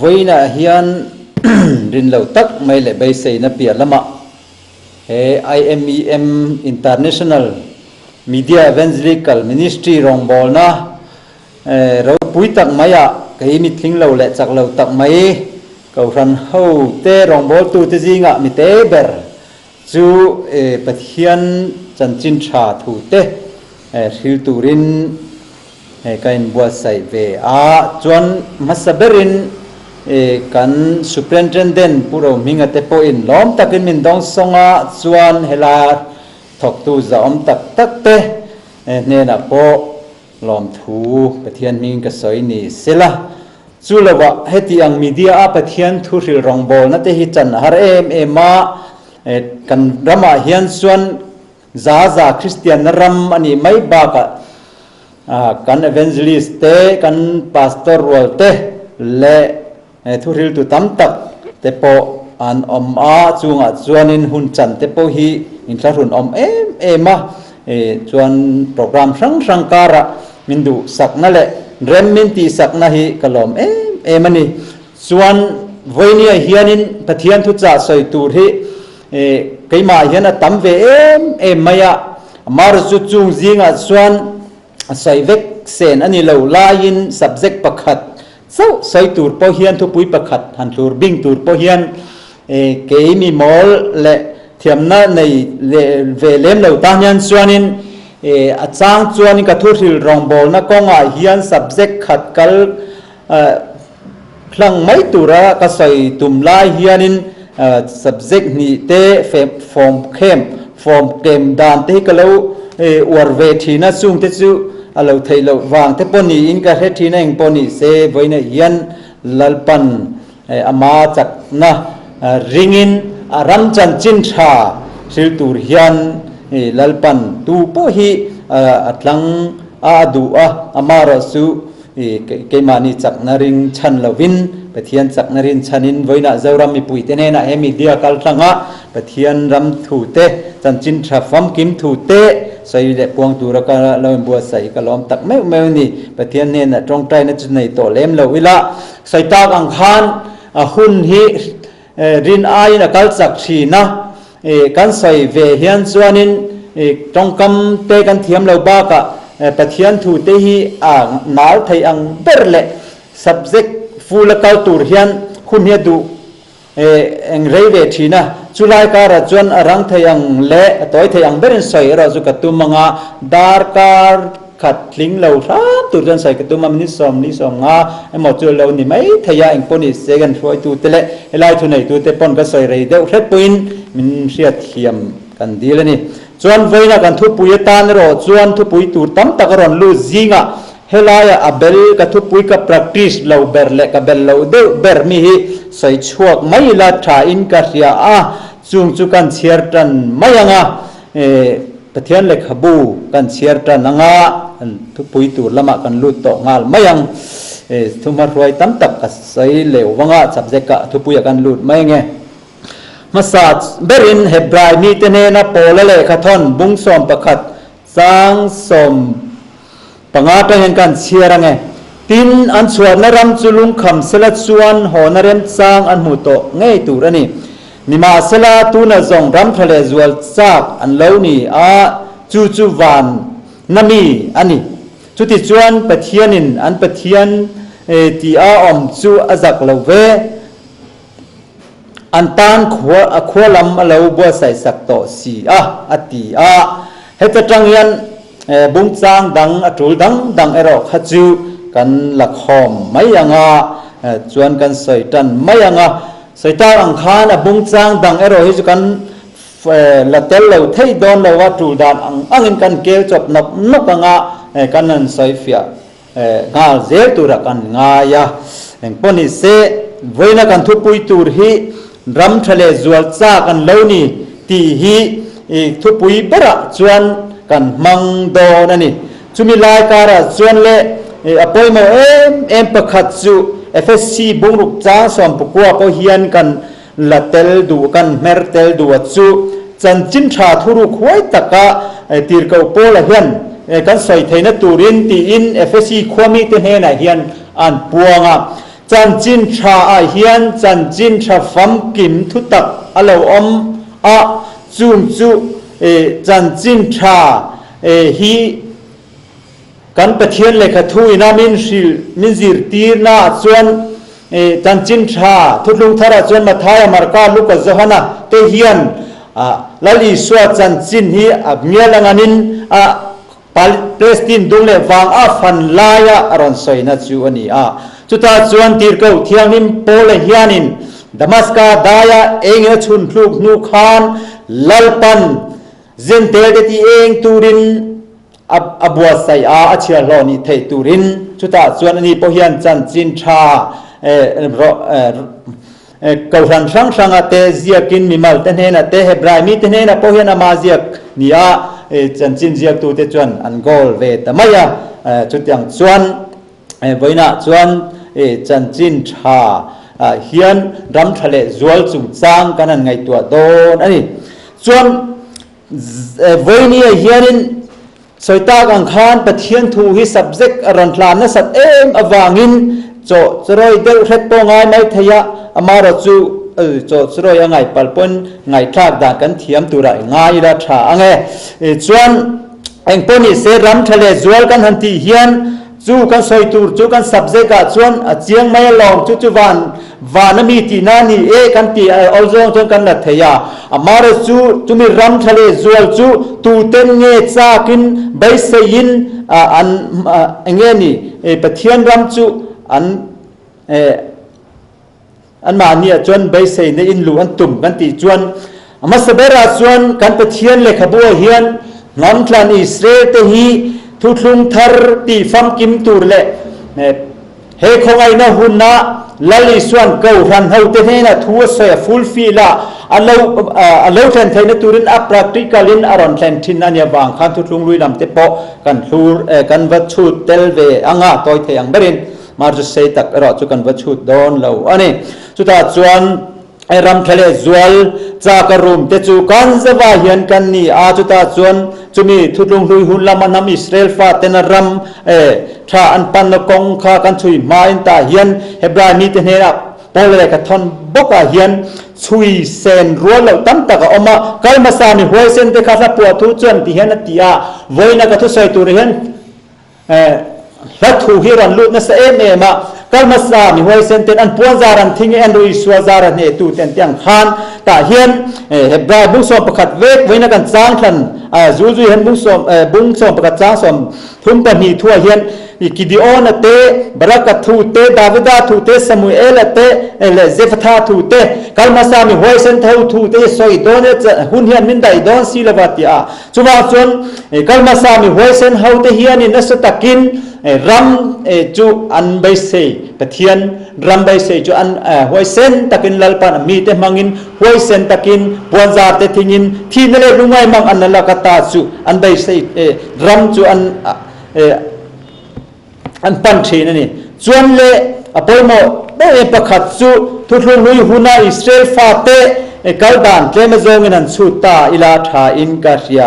với na hiền rin lâu tắc mấy lệ bay xây na bia lama IMEM International Media Evangelical Ministry rong bol na rồi bùi tắc mấy à cái mi thính lâu lệ chắc lâu tắc mấy cầu răn hậu tê rong bol tu tê gì ngạ mi tê ber chú bát hiền chân chín trà thủ tê hiu tu rin cái bùa xây về chuan masaberin kan superintendent puro minga te po in lom takin min dong songa chuan hela thok tu za tak tak te ne na po lom thu pathian ming ka soi ni sela chulawa heti ang media a pathian thu ril rong bol na te hi chan har ema kan rama hian chuan za christian ram ani mai ba ka kan evangelist te kan pastor rol te le thu ril tu tam tak te po an chunga chuanin hun chan te po hi in thla run ema chuan program sang kara min du sakna le rem min ti sakna hi kalom emani chuan voinia hianin pathian thu cha soi tur hi keima hian a tam ve maya mar chu chung zinga chuan soi vek sen ani lo lain subject pakhat so soi tur po hian thu pui pakhat han tur bing tur po hian ke mi mol le thiamna nei le ve lem lo ta hian chuanin a chang chuanin ka thu ril rong bol na konga hian subject khat kal thlang mai tura ka soi tum lai hianin subject ni te form kem dan te ka lo war ve thina chung te chu alo thailo wang te poni in ka he thina eng poni se voina hian lalpan ama chak na ringin aram chan chin tha sil tur hian lalpan tu po hi atlang adu amara su ke mani chak na ring chan lovin pathian chak na rin chanin voina zoram mi pui te ne na he media kal thanga pathian ram thu te chan chin tha fam kim thu te sai le puang tu ra ka lo bua sai ka lom tak me ni pathian ne na trong trai na chnei to lem lo ila sai tak ang khan hun hi rin ai na kal chak thi na kan sai ve hian chuanin trong kam te kan thiam lo ba ka pathian thu te hi nal thai ang berle subject full kal tur hian hun he du eng rei ve thina chulai ka ra chuan arang thai ang le toy thai ang berin soi ra zu ka tu manga dar kar khat ling lo ra tur jan sai ka tu mam ni som nga emo chu lo ni mai thaya eng poni second roi tu tele elai thu nei tu te pon ka soi rei deu hret puin min riat thiam kan dilani chuan voina kan thu pui tan ro chuan thu pui tur tam tak ron lu zinga helaya abel ka thu pui ka practice lo ber le ka bel lo de ber mi hi sai chuak mai la tha in ka ria chung chu kan chiar tan mayanga pathian le khabu kan chiar tan anga thu pui tur lama kan lut to ngal mayang thuma roi tam tak ka sai le wanga subject ka thu pui kan lut mai nge masat berin hebrai mi tene na pole le khathon bung som pakhat sang som pangata hen kan chiar ange tin an chuar na ram chulung kham sela chuan honarem chang an mu to ngei tur ani nima sela tu na zong ram ṭhalehzual chak an lo ni chu van nami ani chuti chuan pathianin an pathian ti om chu azak lo ve an tan khwalam alo bo sai sak to si ati heta tangyan bung chang dang atul dang ero khachu kan lakhom mayanga chuan kan soitan mayanga soitar ang khan bung chang dang ero hi chu kan latel lo thei don lo wa tu dan angin kan ke chop nok anga kanan soifia ngal zel tura kan nga ya eng poni se voina kan thu pui tur hi ram ṭhalehzual cha kan lo ni ti hi thu pui bara chuan kan mang do nani chumi lai kara chuan le apoimo em pakhat chu FSC bungruk cha som pukwa po hian kan latel du kan mertel du chu chan chin tha thuru khwai taka tir ko pola hian kan soi theina turin ti in FSC khwami te he na hian an puanga จันจินชาเฮียนจันจินชาฟัมกิมทุตักอลาวอะจุงจุจันจินชาฮีกันปะเทียนเลขทุยนามินซิรตีนาจวนจันจินชาทุลุงทาราจวนมาทายมารกาลูกกะจฮานะเตเฮียนลาลีสวาจันจินฮีเมียลังานินปาเลสไตน์ดุงเลวางฟันลายอรอนสอยนัจูอันนี้จุดจวนตีร์เกาเทียงนิมโปเลเฮียนินดามัสกาดายาเองชุนพลุกนูขานลัลปันเจนเตเดตีเองตูรินอับวัสไซอาเชียลอนิเทตูรินจุดจวนอันนี้พเฮียนจันจินชาเกาหลังช่างเตเซียกินมิมัลเตเนนะเตเฮบรายมีเตเนนะพเฮียนอามาเซียกนี่จันจินเซียกตูเตจวนอันโกลเวตมายาจุดอย่างจวนวันน่ะจวนจันจินชาเฮียนรำทะเลจวลจุงจางกันนั่นไงตัวโดนอันนี้จวนวันนี้เฮียนินสอยตากังขานปะเทียนทูฮิ subject อรันทลานนัสัตอวางินโจสรอยเดลเฮ็ดปองไงไม่ทยาอมาราจูโจสรอยไงปัลปนไงทากด่ากันเทียมตัวไรไงราชาอังเอจวนเองปนิเสรำทะเลจวลกันทันทีเฮียนจูกันสอยตูจูกัน subject กันจวนเจียงไม่ลองจูวานมีตีนานีกันตีอัลจงจงกันนัทยาอามาราจูมีรำทะเลจวลจูตูเต็นเงซากินใบเสยินอันเงี้ยนี่ปะเทียนรำจูอันมาเนี่ยจวนใบเสยในอินลูอันตุ่มกันตีจวนมาสเบราจวนกันปะเทียนเลขบัวเฮียนน้ำคลานอิสราเอลเตฮีทุกลุงทาร์ตีฟัมกิมตูร์เล่เฮคงไอนะหุนนะลลิสวนเกาหันเฮาเตเนนะทัวเสียฟูลฟีละอัลเลวเทนเทนตูรินอัปรักติกาลินอารอนเทนทินนันยาบางขันทุกลุงลุยลำเตปอกันลูกันวัดชุดเตลเวอ่างตัวเทียงเบรินมาจุดเสตักรอจุกันวัดชุดโดนเลวอันนี้จุดตาจวนไอรำทะเลจวลจากรุมเตจูกันสบายเห็นกันนี่จุดตาจวนจุมีทุกลุงลุยหุ่นละมันนำอิสราเอลฟาเตนรำถ้าอันปันนกงข้ากันช่วยมาอินตาเฮียนเฮบรายมีเตเนรับพอเลยกับทอนบกเฮียนช่วยเซนรัวเหล่าตั้มตะกอมาใครมาสามีหัวเซนเตข้าปวดทุจนที่เฮียนตีวัยนักทุสัยตัวเฮียนรัฐหูฮิรันลุนัสเอเมมาใครมาสามีหัวเซนเตอันปวนจารันทิ้งอันรุยสวาจารันเนตูเตนเตียงขานตาเฮียนเฮบรายบุษบประคัดเวกวัยนักกันจ้างทันจูเห็นบุษบประคัดจ้างสมทุ่มปนีทั่วเฮียนกิดิโอนเตบรักทูเตดาวิดาทูเตสมุเอลเตเซฟธาทูเตกัลมาสามีหัวเซนเทวทูเตสอยโดนหุ่นเฮียนมินได้โดนสีเลวัติจุมาจนกัลมาสามีหัวเซนเฮาเตเฮียนินนัสตะกินรัมจูอันใบเซปะเทียนรัมใบเซจูอันหัวเซนตะกินลัลปันมีเตมังินหัวเซนตะกินปวนจาเตทิงินที่นั่นเลยรู้ไหมมังอันนั่นละกตาจูอันใบเซรัมจูอันปันทีนั่นนี่จวนเล่อพอลโมได้ประคัตจูทุกลุงลุยหุนาอิสราเอลฟาเตกัลดานเกมจงนันสุตาอิลาทาอินกาเซีย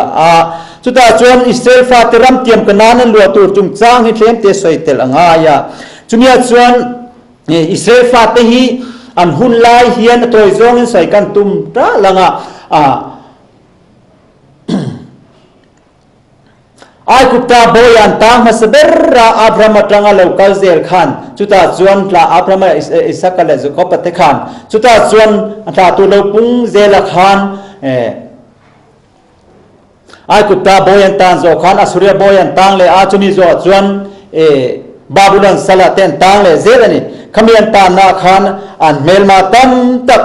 สุตาจวนอิสราเอลฟาเตรัมเตียมกันนั้นลัวตูจุงจางให้เทมเตสอยเตลงายาจุมีจวนอิสราเอลฟาเตฮีอันหุนไลเฮียนตัวจงใส่กันตุมตาลังไอ้กุตาโบยันตามมาสเบราอับรามัตังเลวกัลเซลขันจุดตาจวนลาอับรามัอิสักเลจุกปะเตขันจุดตาจวนตาตุเลวปุงเซลขันไอ้กุตาโบยันตังโจขันอสุริยโบยันตังเลอาจุนีโจจวนบาบุลันสลาเตนตังเลเซลนี่ขมียันตานาขันอันเมลมาตัมตัก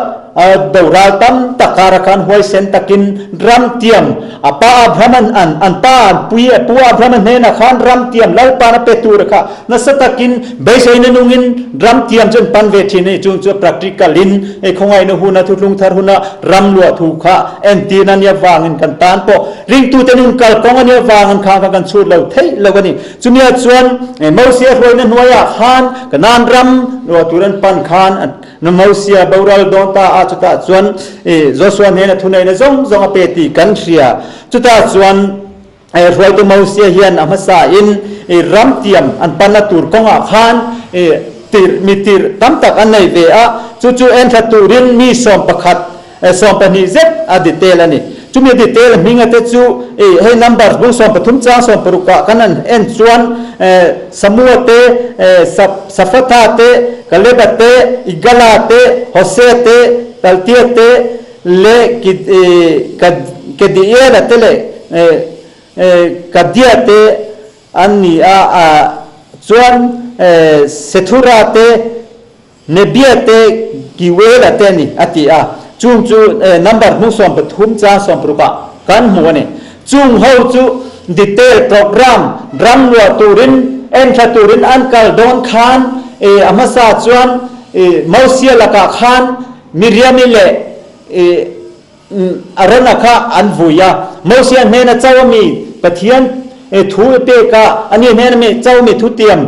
ดาวราตัมตะการกันหวยเซนตะกินรัมเตียมป้าอับรามันอันป้าปุยปัวอับรามันเนนะขันรัมเตียมแล้วปานาเปตูระค่ะนัสตะกินเบสไอเนนุงินรัมเตียมจนปันเวทีนี่จุงจุ practicalin คงไอเนหุนะทุลุงทารุนะรัมลัวถูกค่ะเอ็นตีนันยาวางินกันตานปอริงตูเตนุนกัลกงอันยาวางินข้างกันชูดเราเทเราวันนี้จุมีจวนมอเสียรวยนันหัวยาขันกันนานรัมลัวตุรันปันขันนมอเสียบารัลดอนตาจุดตาจวนจอสวนเนี่ยทุนเนี่ยจงอเปติกันเสียจุดตาจวนรวยตัวมอเสียเฮียนอามาสาอินรัมเตียมอันปันนัตุรกงอาขัน มีตีร์ตั้มตักอันไหนเวะจู่ๆเอ็นทัตูรินมีสอมประคัดสอมปนิเซตอดีเตลนี่จุมีดีเตลมิงเตจูให้นัมบาร์บุสอมปฐุมจ้าสอมปรุกะกันนั้นเอ็นส่วนสมุเตสัฟตาเตกเลบเตอิกลาเตโฮเซเตตัลเตียเตเลกดีเอลเตเลกดีเตอันนี้ส่วนเซทุราเตเนบีเตกิเวลเตนี่อติจุงนัมบาร์มุสอมปฐุมจ้าสอมปรุกะกันหัวนี่จุงเฮาจูดีเทลโปรแกรมรัมวัวตูรินเอ็นทัตูรินอันกัลดอนคานอามาซาจวนมาเซียลกะคานมิเรียมิเลอารนักอันวุยามาเซียเนนเจ้ามีปะเทียนทูเปกะอันนี้เนนมีเจ้ามีทุเตียม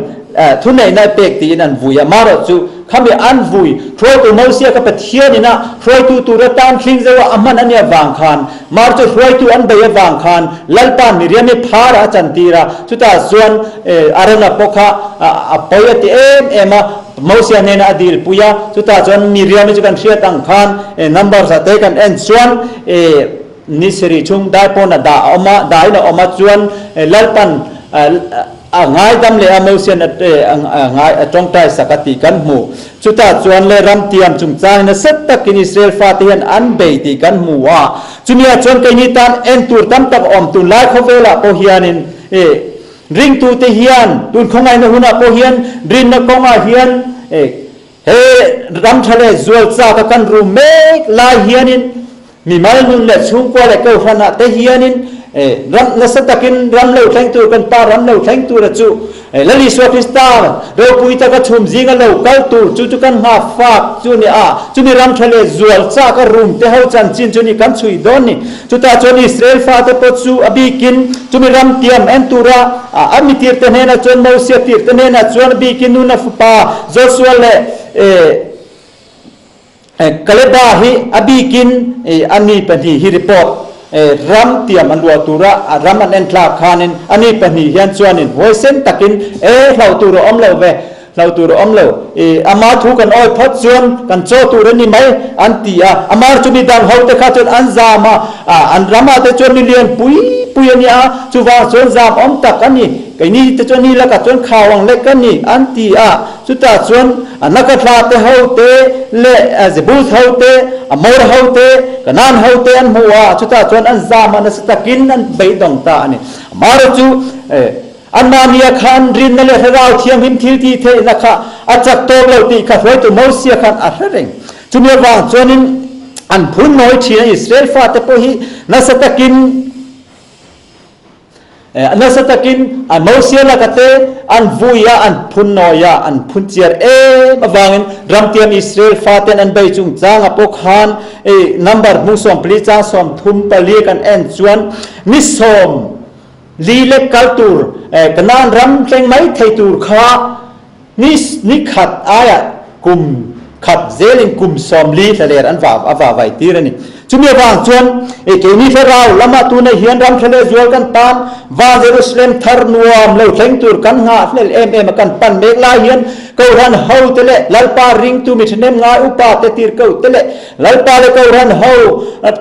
ทุนไหนในเปกตีนันวุยามารจูคำว่าอันวุยทรอยตัวมาเซียกับปะเทียนนี่นะทรอยตัวระตานคิงเจว่าอามันอันนี้วางคานมาร์จูทรอยตัวอันเบียวางคานลัลปานมิเรียมิพาราจันตีระจุดตาส่วนอารนักพกะปอยติเอ็มมาเซียเนนอดีลปุยาจุดตาส่วนมิเรียมิจุกันเชียตังคานนัมบาร์สเตกันเอ็นส่วนนิสริชุงได้ปนดาอมาได้นะอมาส่วนลัลปันง่ายดำเลยมาเซียนง่ายตรงใจสักติกันหูจุดตาส่วนเลยรำเทียมจุงใจนะสัตตะกินอิสราเอลฟาติฮันอันเบติกันหูว่าจุมีส่วนกันนิทานเอ็นตูร์ตั้มตักอมตุลไลเขาเวลาโอฮิยานินริงตูเทียนตุนคงไงนะหุนาโอฮิยันรินนักคงอาฮิยันเฮรำทะเลจวลซากกันรูเมกลาฮิยันินมีมาลุนเล็ชุงกว่าเล็กเขาขนาดเตฮิยันินรำนัสตะกินรำเล่าแทงตัวกันปารำเล่าแทงตัวระจูลลิสวาคริสตาเราปุยตะกัชุมจิงกันเล่าเก้าตัวจู่ๆกันหาฟากจู่นี่จู่นี่รำทะเลจวลซากรูมเตหาจันจินจู่นี่กันสุยดอนนี่จู่ตาจู่นี่อิสราเอลฟาเตปจู่อบีกินจู่นี่รำเทียมเอ็นตูระอามิตีร์เตเนนะจู่มาอุเซียตีร์เตเนนะจู่อบีกินนูนัฟปาโจชัวเลกเลบาฮิอบีกินอันนี้เป็นที่ฮิริปอร์รัมเตียมอันวัวตุระรัมอันเอ็นคลาคานินอันนี้เป็นที่ยันชวนินหัวเส้นตะกินเราตุระอมเลวเราตุระอมเลวอามาถูกันอ้อยพัดชวนกันโจตุระนี่ไหมอันตีอามาจุมีดังเขาเตะจนอันซามาอันรามาเตะจนนิเลียนปุยนี่จุว่าชวนซามอมตักกันนี่ไอ้นี่เตะจนนี่ละกันจนข่าวังเล็กกันนี่อันตีจุดตาชวนนักข่าวเตะเขาเตะเละเซบูสเขาเตะมอร์เขาเตะกันนั่นเขาเตะอันหัวจุดตาชวนอันซามันสตะกินอันใบดองตานี่มาร์จูอันนามีอาคารรินนั่นเลยเราเทียมหิมทิลที่เทนะคะอาจักโตเราตีขัดไว้ตัวมาเซียคันอะไรเร่งจุมีวางจวนนั้นอันพุ่นน้อยที่อิสราเอลฟาเตปฮีนัสตะกินนัสตะกินอันมาเซียละกเตอันวุยอันพุ่นน้อยอันพุ่นเจียร์มาวางนั้นรำเทียมอิสราเอลฟาเตนันใบจุงจางอปกฮันนัมบาร์มุสอมปลีจางสอมทุ่มปลีกันเอ็นจวนมิสอมลีเล็กกัลตูร์กันนั่นรำเพลงไม่ไทตูร์ข้านิขัดอายะกุมขัดเซลิงกุมสอมลีทะเลอันว่าไว้ตีระนี่จุมีวางจวนเกนี่เฟราวละมาตูในเฮียนรำทะเลจวลกันตามว่าเยรูซาเล็มทาร์นัวมเลวเพลงตูร์กันหาเล่เอ็มกันปันเมกลาเฮียนเขารันเฮาเตเลลัลปาริงตูมิทเนมงาอุปาเตตีร์เขาเตเลลัลปาเลเขารันเฮา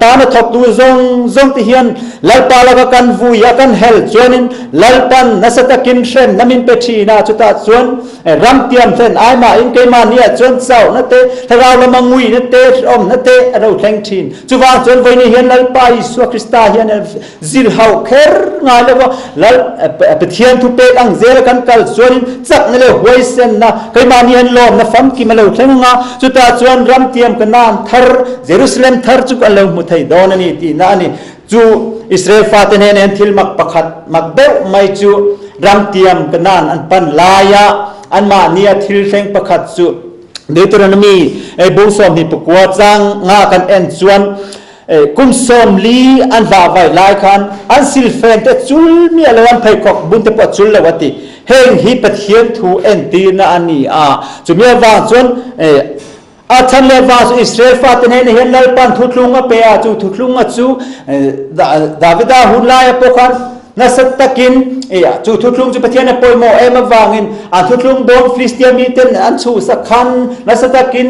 ตามทบดูซงที่เฮียนลัลปาเลกันวุยกันเฮลจวนินลัลปันนัสตะกินเชนนามินเปชีนาจุตาจวนรำเตียมเซนไอมาอินเกมานีจวนเศร้านั่นเตถ้าเราละมังวีนั่นเตอมนั่นเตเราแทงทีนจุวางจวนไว้ในเฮียนลัลปาอิสวคริสตาเฮียนซิลเฮาเคร์งาเลวะลัลเปเทียนทุเปกังเซลกันกัลจวนินจักนั่นเลยหวยเซนนะใครมานี่อันลมนะฟังกิมาเลวแทงงาจุตาจวนรำเตียมกันนานทาร์เยรูซาเล็มทาร์จุกันเลวมุทัยดอนนี่ตีนั่นนี่จูอิสราเอลฟาเตเนเนนทิลมักประคัดมักเบลไม่จูรำเตียมกันนานอันปันลายะอันมาเนี่ยทิลเฟงประคัดจูเดตรนมีบุษมหิปกวาจังงากันเอ็นจวนกุมสมลีอันว่าไว้ลายคันอันสิลเฟนเตจุลมีอะไรวันไพกอกบุญเตปจุลเลวติเฮงฮิปเทียนทูเอ็นตีนาอันนี้จุมีวางจวนอาทันเลวาสอิสราเอลฟาตเนเห็นเลปันทุลุงอเปียจูทุลุงอจูดาวิดาหุนลายปกัน นัสตะกินจูทุลุงจูประเทศนปอยโมเอมาวางินทุลุงบอมฟลิสเตียมีเต็นอันสูสักขันนัสตะกิน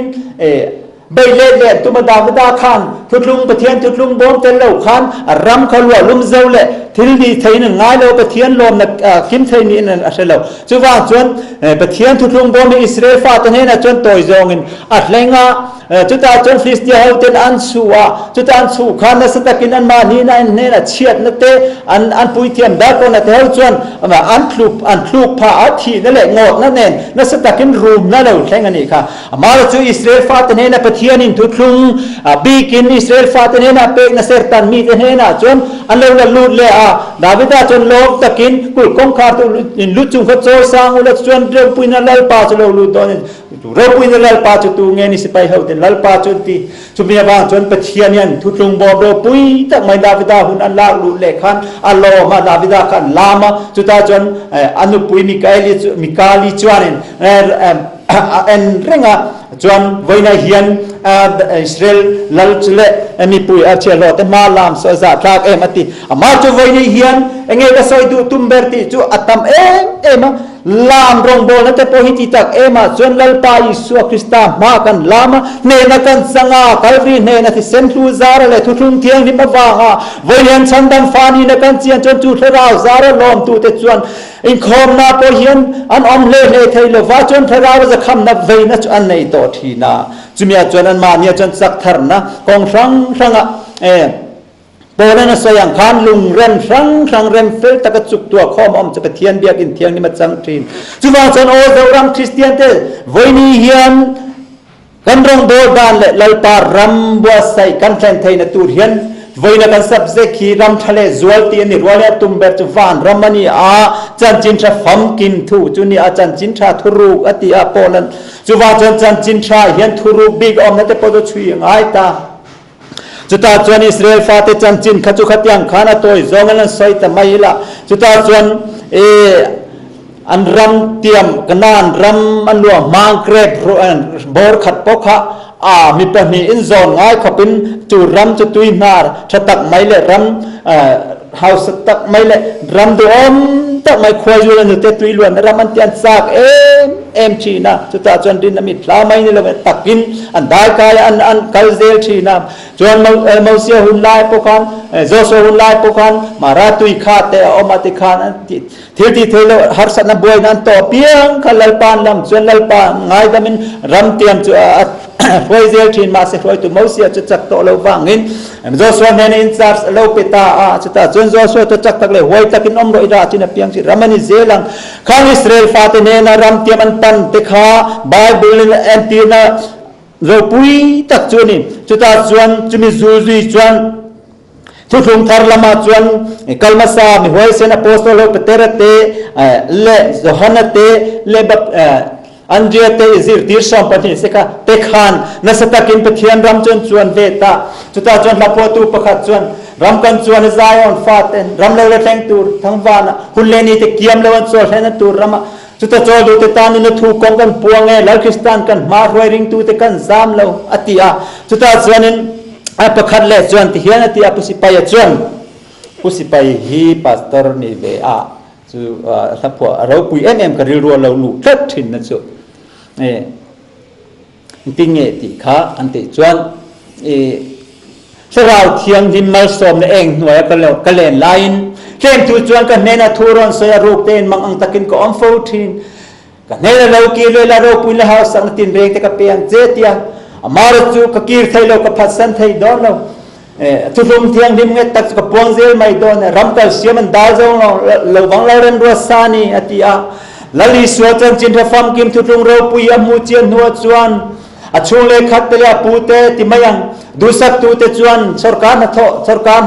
ใบเล่เล่ตุมาดาวดาขันทุลุงประเทศทุลุงบอมเต็นเหล่าขันรำขลัวลุมเจ้าเล่ทิลดีไทยหนึ่งง่ายเราประเทศลมนักคิมไทยนี่นั่นอะไรเราจูว่าจวนประเทศทุลุงบอมอิสราเอลฟาตันเฮนะจวนต่อยจงินอะไรงาจุดตาจนฟลิสเตียเฮาเต็นอันสูจุดอันสูขันนัสตะกินอันมานี่นั่นเนี่ยเชียดนักเตอันปุยเทียมดาคนนักเตะเฮาจวนอันคลุกผ้าอัฐินั่นแหละงดนั่นเองนัสตะกินรูมนั่นเราแข่งกันนี่ค่ะมาเราจูอิสราเอลฟาตันเฮนะประเทศนินทุลุงบีกินอิสราเอลฟาตันเฮนะเป็กนัสเซอร์ตันมีตันเฮนะจนอันเราละลุดเลยดาวิดาจนโลกตะกินกุลกงคาตุลุจุงขัดโซ่สร้างอุลจวนเรื่องปุยนั่นเราป่าจะเราลุดตอนนี้เราปุยนั่นเราป่าจะตูเงี้ยนี่สิไปเฮาเต็นเราป่าจนที่จุดนี้บางจนประเทศนี้ทุลุงบอบเราปุยแต่ไม่ดาวิดาหุ่นอันลากลุดเล็กขันอัลลอฮ์มาดาวิดาขันลามาจุดตาจนอนุปุยมิกาลีจวนเอ็นเรื่องจวนวัยนาเฮียนอิสราเอลลัลจุเลมีปุยอาเชลอแต่มาลามสซาทรากมติมาจูวัยนาเฮียนเงี้ยก็สอยดูตุมเบอร์ติจูอัตตมมาลามรองโบนั่นแต่พอหิติตักมาจวนลัลปายิสุคริสต์มากันลามเนนักันสังอาคารีเนนัที่เซนทูซาร์เลยทุลุงเทียงนิมบ้าวัยนชันดันฟานีนักันเจียนจนจูทราวซาร์ลอมตูเตจวนอินคอมนาพอหินอันอมเล่เล่ไทยเลวาจนทราวจะคำนับเวนัจอันในโตทีนาจุมีจวนอันมาเนี่ยจนสักทร์นะกองรังโบราณสยังขันลุงเรนรังเรนเฟลตะกจุกตัวข้อมอมจะไปเทียนเบียกินเทียงนี่มาจังทีนจุว่าจนโอเจ้ารังคริสเตียนเตวัยนี้เฮียนกันรองโบดานเลลปารำบัวใส่กันแทนไทยนตูเฮียนวัยนักสับเซคีรำทะเลจวลตีนิรวาเลตุมเบตวานรำมันนี่จันจินทราฟัมกินทูจุนี่จันจินทราทุรุกอติอาโปลันจุว่าจันจินทราเฮียนทุรุกบิกอมนั่นแต่ปอดชุยง่ายตาจุดตาจวนอิสราเอลฟาเตจันจินขจุขัดยังขานาตัวจงนั้นใส่แต่ไม่ละจุดตาจวนอันรำเตียมกันนานรำอันหลวงมังเกรดบอร์ขัดปกะมีเป็นมีอินโซนง่ายเขาเป็นจูรำจุดตุยนาร์ชะตักไม่เละรำเฮาสตักไม่เละรำดูอมตักไม่ควายอยู่เลยแต่ตุยล้วนรำมันเตียนซากชีนะจุดตาจวนดินมิตรลาไม่นี่เลยตักกินอันได้กายอันกัลเซลชีนะจวนมาเสียหุ่นลายพวกกันโจโซหุ่นลายพวกกันมาราตุยขาดแต่อมาติขาดที่เทเลหาสันบวยนั้นต่อเพียงขันลปานลำจวนลปานง่ายแต่มันรำเตียมจุฟอยเซลชีนมาเสียฟอยตุมาเสียจุดจักโตเราฟังอินโจโซเนนินซาร์เราเปตาจุดตาจวนโจโซจุดจักตักเลยหวยตักินอมโรอิราจินเพียงสิรามันอิเซลังข้างอิสราเอลฟาเตเนนารำเตียมันตันเตขาไบเบิลแอนตีนาเราปุยตักจวนิจุดตาจวนจุมีจูจุจวนทุกคนทาร์ลามาจวนคัลมาซามีหวยเซนอโปสโตโลเปเตเรเตเลโซฮานาเตเลแบบอันเดียเตอิซิร์ตีร์ชอมปนิสิกาเตขานนัสตะกินเปทียนรำจวนจวนเวตาจุดตาจวนลาโพตูปะขัดจวนรำกันจวนไซออนฟาเตนรำเลวแทงตูร์ทั้งวานะหุ่นเลนีเตเกียมเลวันโซเฮนตูร์รำจุดตาจวนดูเตตานุนทูกองกันปวงเงลัลคริสตันกันมารวยริงตูเตกันซามเลวอติอาจุดตาจวนินประคัดเลจวนที่เฮียนที่อาปุสิไปจวนปุสิไปฮีพาสเตอร์นี่เวจูถ้าพวกเราปุยกันริรัวเราลุทัดถิ่นนั่นสุดติงเงติขาอันติจวนสราวเทียงดิมมาสมเองหน่วยกันเลนไลน์เข่งทุจวนกันเนนทูรอนเสียรูปเต็นมังอังตะกินก็อัมโฟทินกันเนนเรากีเลยละเราปุยละหาสังตินเรงแต่กับเปียงเจติยามาร์จูกกีร์ไทยเรากับพัฒน์ไทยโดนเราทุกเทียงดิมเงตักกับปวงเซลไม่โดนรำกัลเสียมันดาจงเราวังเราเรนรัวซานีอติอาลลิสวจันจินทฟัมกิมทุกเราปุยอมูเจียนหัวจวนช่วงเล็กขัดเตลียปูเตติมายังดูสักตูเตจวนสรการน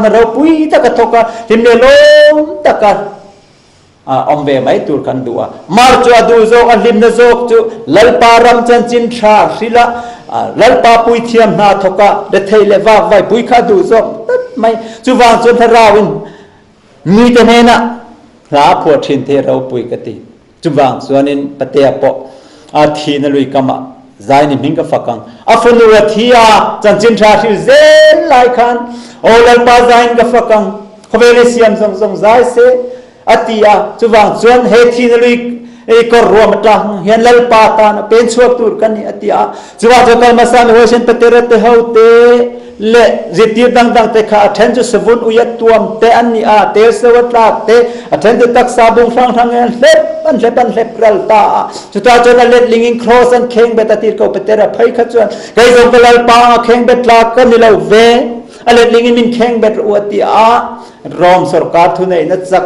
ะเราปุยตะกัดทกะทิมเนลมตะกัดอมเบไม่ตูกันดัวมาร์จวดูโซอันลิมนโซกจูลลปารำจันจินชาศิลาลลปาปุยเทียมนาทกะเดทเลว่าไว้ปุยขาดูโซไม่จูวางจนทราวินมีแต่เนนะลาพวทินเทเราปุยกติจุบังส่วนนี้ปฏิยาปะอาทีนลุยกามาใจนี่มิงกับฝักังอาฟนุรทีอาจันจินชาที่เซลไลคันโอลลปาใจนี่กับฝักัง เวเลเซียมทรงใจเสอติอาจุวางจวนเฮทีนลุยก็รวมจังเห็นลัลปาตานเป็นช่วงตุรกันนี่อติอาจุวางจะกันมาสานหัวเช่นเปเตระเตเฮาเตเลจิตดังเตข้าเทนจุสวุนอุยตัวมเตอันนี้อาเตสวัตลาเตเทนจุตักซาบุงฟังทางเงินเล็บอันเล็บกรัลตาจุตาจนเล็ดลิงอิงครอสันเข่งเบตติรก็เปเตระไพขจวนไกจงกลัลปาเข่งเบตลากันนี่เราเวอเล็ดลิงอินมินเข่งเบตอวติอารอมสรการทุนเองนัจัก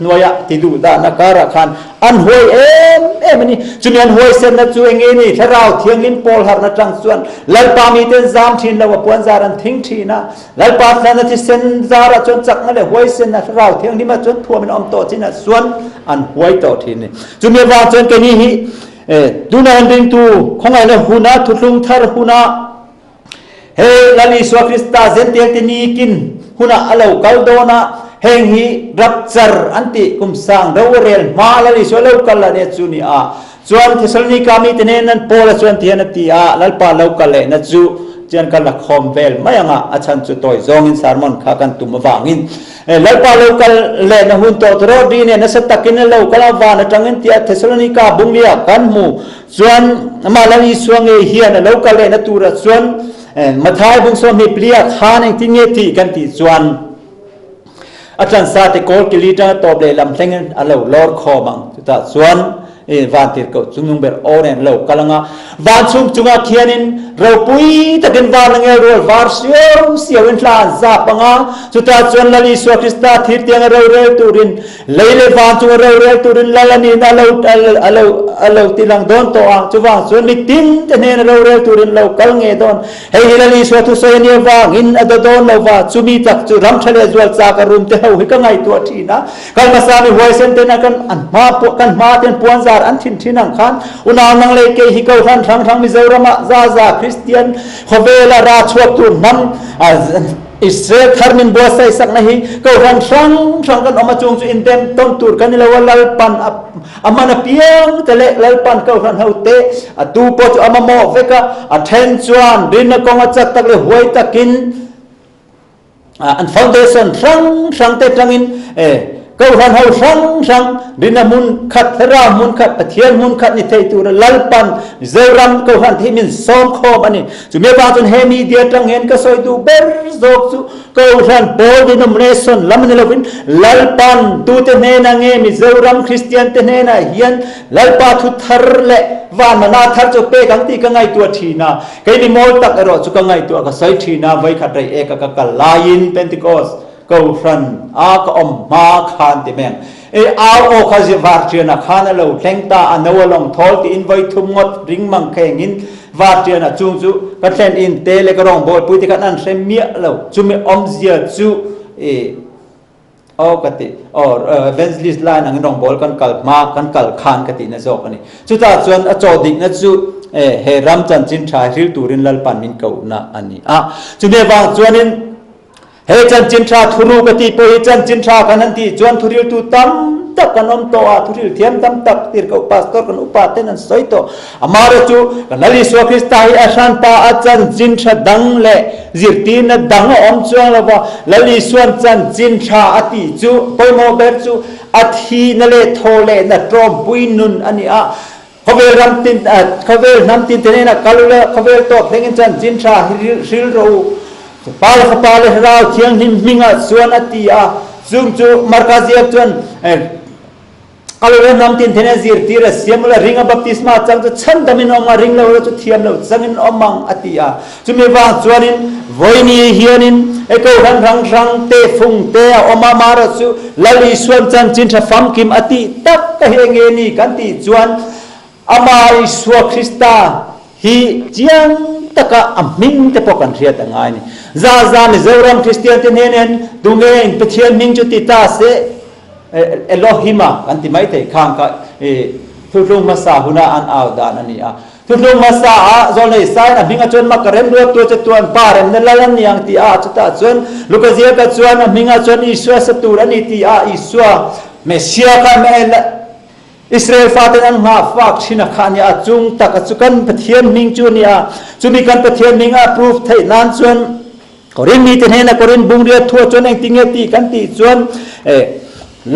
นวยติดูดานักการะขันอันหวยเอ็มนี่จุดยันหวยเส้นนัดจูเองนี่ถ้าเราเที่ยงลินโพลหานัดจังส่วนลัลปามีเต้นจามทีนเราปวนจารันทิ้งทีนะลัลปาแล้วนัดที่เส้นจาระจนจักนั่นแหละหวยเส้นนะถ้าเราเที่ยงนี่มาจนทัวมันอมโตทีนะส่วนอันหวยโตทีนี่จุดมีวางจนกันนี่ดูนันดึงตูของไอ้เนี่ยหุนาทุลุงทาร์หุนาเฮลัลิสวาคริสตาเซนเตียงที่นี่กินหุนาอลาวกัลโดนาเฮงฮีรับจารอันติคุมสังเราเรียนมาลลิสวาเลวกัลละเนี่ยจูนี่ส่วนที่สลนิกามีที่เนี่ยนั้นโพลส่วนที่นั่นที่ลัลปาเลวกัลเลยนั่นจูเจนกันละคอมเวลไม่ยังอาจารย์จุดตัวจงอินสารมันข้ากันตุ่มวางินลัลปาเลวกัลเลยนะหุ่นตัวตรอดีเนี่ยนัสตักินเลวกัลวานจังอินที่ที่สลนิกาบุงเลียกันมูส่วนมาลลิสวาเงเฮียนเลวกัลเลยนั่นตัวส่วนมาท้ายบุงส่วนมีเปลี่ยข้านึงที่เนี่ยที่กันที่ส่วนอาจารย์สาธิตโกลกิลิจังตอบเลยลำเส้นอะไรลอร์คอมังจุดส่วนวันที่เขาจุงเบลโอเนี่ยเรากำลังวันจุงเขียนินเราปุยตะกินวันนึงเราวาร์เสียวอินทราจับปังจุดส่วนลลิสวาคริสตาทิเตียงเราเรียตุรินเลยวันจุงเราเรียตุรินลาลานีน่าเราติลังโดนตัวจุดวันส่วนมิตินแต่เนี่ยเราเรียตุรินเรากำลังโดนเฮ้ยลลิสวาทุสยเนี่ยว่าอินอดโดนเราว่าจุมีจักจุรัมทะเลจวลจากรุมเท้าหิกังไงตัวทีนะกันมาสามีหัวเส้นเตนะกันอันมาปกันมาเต็นปวนอันทิ้งที่นั่งขันอุณานังเลเกฮิเกาขันทั้งมิเซอร์มาซาคริสเตียนขเวลาราชวตุนนั้นอิสราเอลทาร์มินบัวไซสักนะฮีเกาขันทั้งกันออกมาจงจุอินเดมต้นตูร์กันนี่ละวันลัลปันอามันเพียงแต่เละลัลปันเกาขันเฮาเตอตูปจุอามาโมเวกะเทนจวนดินกองจักตักเลยหวยตักินอันฟาวเดชั่นทั้งเตทั้งอินก็หันเฮาทั้งดินมุนขัดรามุนขัดเทียนมุนขัดนี่เทตุระลัลปันเจรัมก็หันที่มินซ้อมโคมอันนี้จุเมบาจนเฮมีเดียตังเห็นก็สอยดูเบอร์โซกจุก็หันโบดินมเนสันลำนี่เราเป็นลัลปันตูเตเนนังเอมิเจรัมคริสเตียนเตเนนะเฮียนลัลปาทุทาร์เละวานมานาทัร์จุเปกังตีกังไงตัวทีน่ะใครมีโมตักอรอจุกังไงตัวก็ใส่ทีน่ะไว้ขัดไรเอกกะลายินเพนติโคสก็ฟันก็อมมาขานติแมงเอาโอคาจิวาร์เจียนะขานเราเล็งตาอันนวลงทอลที่อินไว้ทุ่มงดริงมังแข่งอินวาร์เจียนะจุงจุก็เช่นอินเตเลกรองบอลปุยติกันนั้นเซมีเราจุเมอมเซียจุกติเบนซ์ลิสไลน์นังรองบอลกันกัลมากันกัลขานกตินะจอกนี่จุดตาจวนจอดิกนะจุเฮรัมจันจินชายริลตูรินลัลปันมินเกานะอันนี้จุเมวางจวนนินเฮจันจินทราทุรุกติโพเฮจันจินทรากันนันทีจวนทุริลตุตัมตักกันอมโตทุริลเทียมตัมตักติรกอุปาสตอร์กันอุปาเตนันสอยโตอามาระจูกันนัลิสวาคริสตาฮิอาชันปาอาจันจินทราดังเล่จิรตีนดังอมจวงละว่านัลิสวนจันจินทราอติจูปอยโมเบรจูอัทีนเลโทเลนตรอมปุยนุนอันนี้เขาเวลน้ำตินเทเนนะกัลเลเขาเวลตัวเพลงจันจินทราฮิลโรปาลขปาลเราเที่ยงหิมมิงส่วนอติซุงจูมาร์คาซีอัจวนกัลเวน้ำตินเทเนซีร์ตีระเสียมละริงบัพติสมาจังจุฉันดมินออกมาริงเราจุเทียมเราจังอินออกมังอติจุมีวางจวนินวอยนีเฮียนินก็รังเตฟุงเตออกมามาระจุลลิสวนจันจินทฟัมกิมอติตักกะเฮงเอนีกันติจวนอามาอิสวาคริสตาฮีจียงตะกะอมิงเตปกันเรียตังไงนี่ซามิเซอรัมคริสเตียนเตเนเนนดูเงนเปเทียนมิงจุติตาเซเอโลฮิมากันติไม่เตข้างกะทุกลงมาสาหุนาอันเอาดานันนี่ทุกลงมาสาจนเลยสายนะมิงจนมากระเร็มเรือตัวจะตัวปาเร็มนั่นละนั่นยังที่จุดจนลูกเสียกับจวนมิงจนอิสวาสตูรันนี่ที่อิสวาเมสเซียกันเมลอิสราเอลฟาเตนันหาฝากชินักขันยาจุงตักจุกันปะเทียนมิงจูเนียจุมีกันปะเทียนมิงพรูฟไทยนานจวน ก็เรียนมีแต่เห็นนะก็เรียนบุงเรียทั่วจนเองติงเงตีกันตีจวน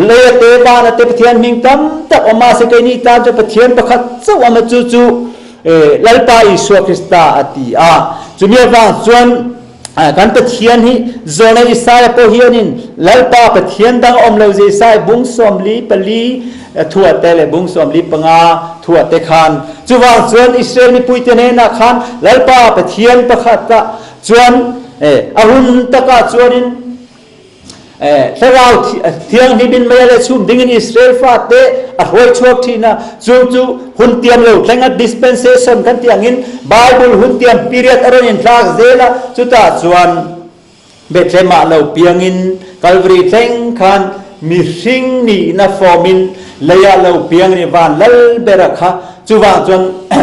เลเตบานเตปเทียนมิงตั้มตักออกมาสกายนี่ตามจะปเทียนประคัตเจ้าว่ามาจู่ลัลปาอิสุคริสตาอติจุเมียฟังจวนกันปเทียนฮีโซนอิสายพอเฮียนินลัลปาปเทียนดังอมเลวเจสายบุงสมลีปลีทั่วเตเลบุงสมลีปงาทั่วเตคานจุวางจวนอิสราเอลมีปุยเตเนนักขันลัลปาปเทียนประคัตจวนอาหุนตะกาจวนินถ้าเราเที่ยงนี้บินมาเลยชุมดิ่งอิสราเอลฟาเตะอร่อยชอบที่นะจู่หุ่นเตรียมเราแข่งดิสเพนเซชันกันเตียงอินไบเบิลหุ่นเตรียมปีเรียดอารมณ์อินทรากเซล่าจุดจวนเบ็ดเทมาเราเปียงอินกัลวรีแข่งขันมีสิ่งนี้นะฟอร์มินเลยเราเปียงในวันลัลเบรักฮะจุวางจวน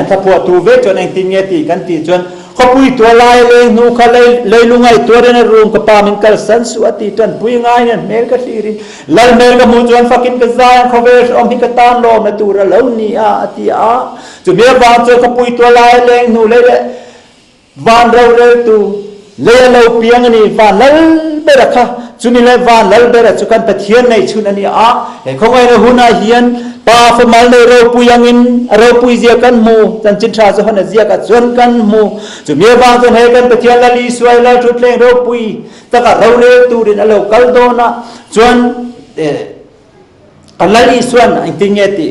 ถ้าพอตูเวจวนเองติงเงตีกันตีจวนเขาปุยตัวลายเลยนูเขาเลยลุงไอตัวเรนรูมกับปามินกัลสันสวัสดีจวนปุยง่ายเนี่ยเมลกัตีรินลัลเมลกับมูจวนฟักินกัซายเขาเวชอมพิกตานโลมตัวเราเหล่านี้อติจุเบียบางจวนเขาปุยตัวลายเลยนูเลยวันเราเร็วตัวเลยเราเปียงนี่วันลัลเบรักจุมีเลยวันลัลเบรักจุกันปะเทียนในชุนนี้เฮ้ยเขาไงเราหุ่นเฮียนป้าฟมาลเราปุยยังอินเราปุยเจียกันมูจันจินชาจะหันเจียกันจวนกันมูจุมีบางจนให้กันปะเทียนลลีสวยแล้วจุดเพลงเราปุยตะกัดเราเร็วตูดินเรากัลโดนะจวนกันลลีสวนอันติงเงติ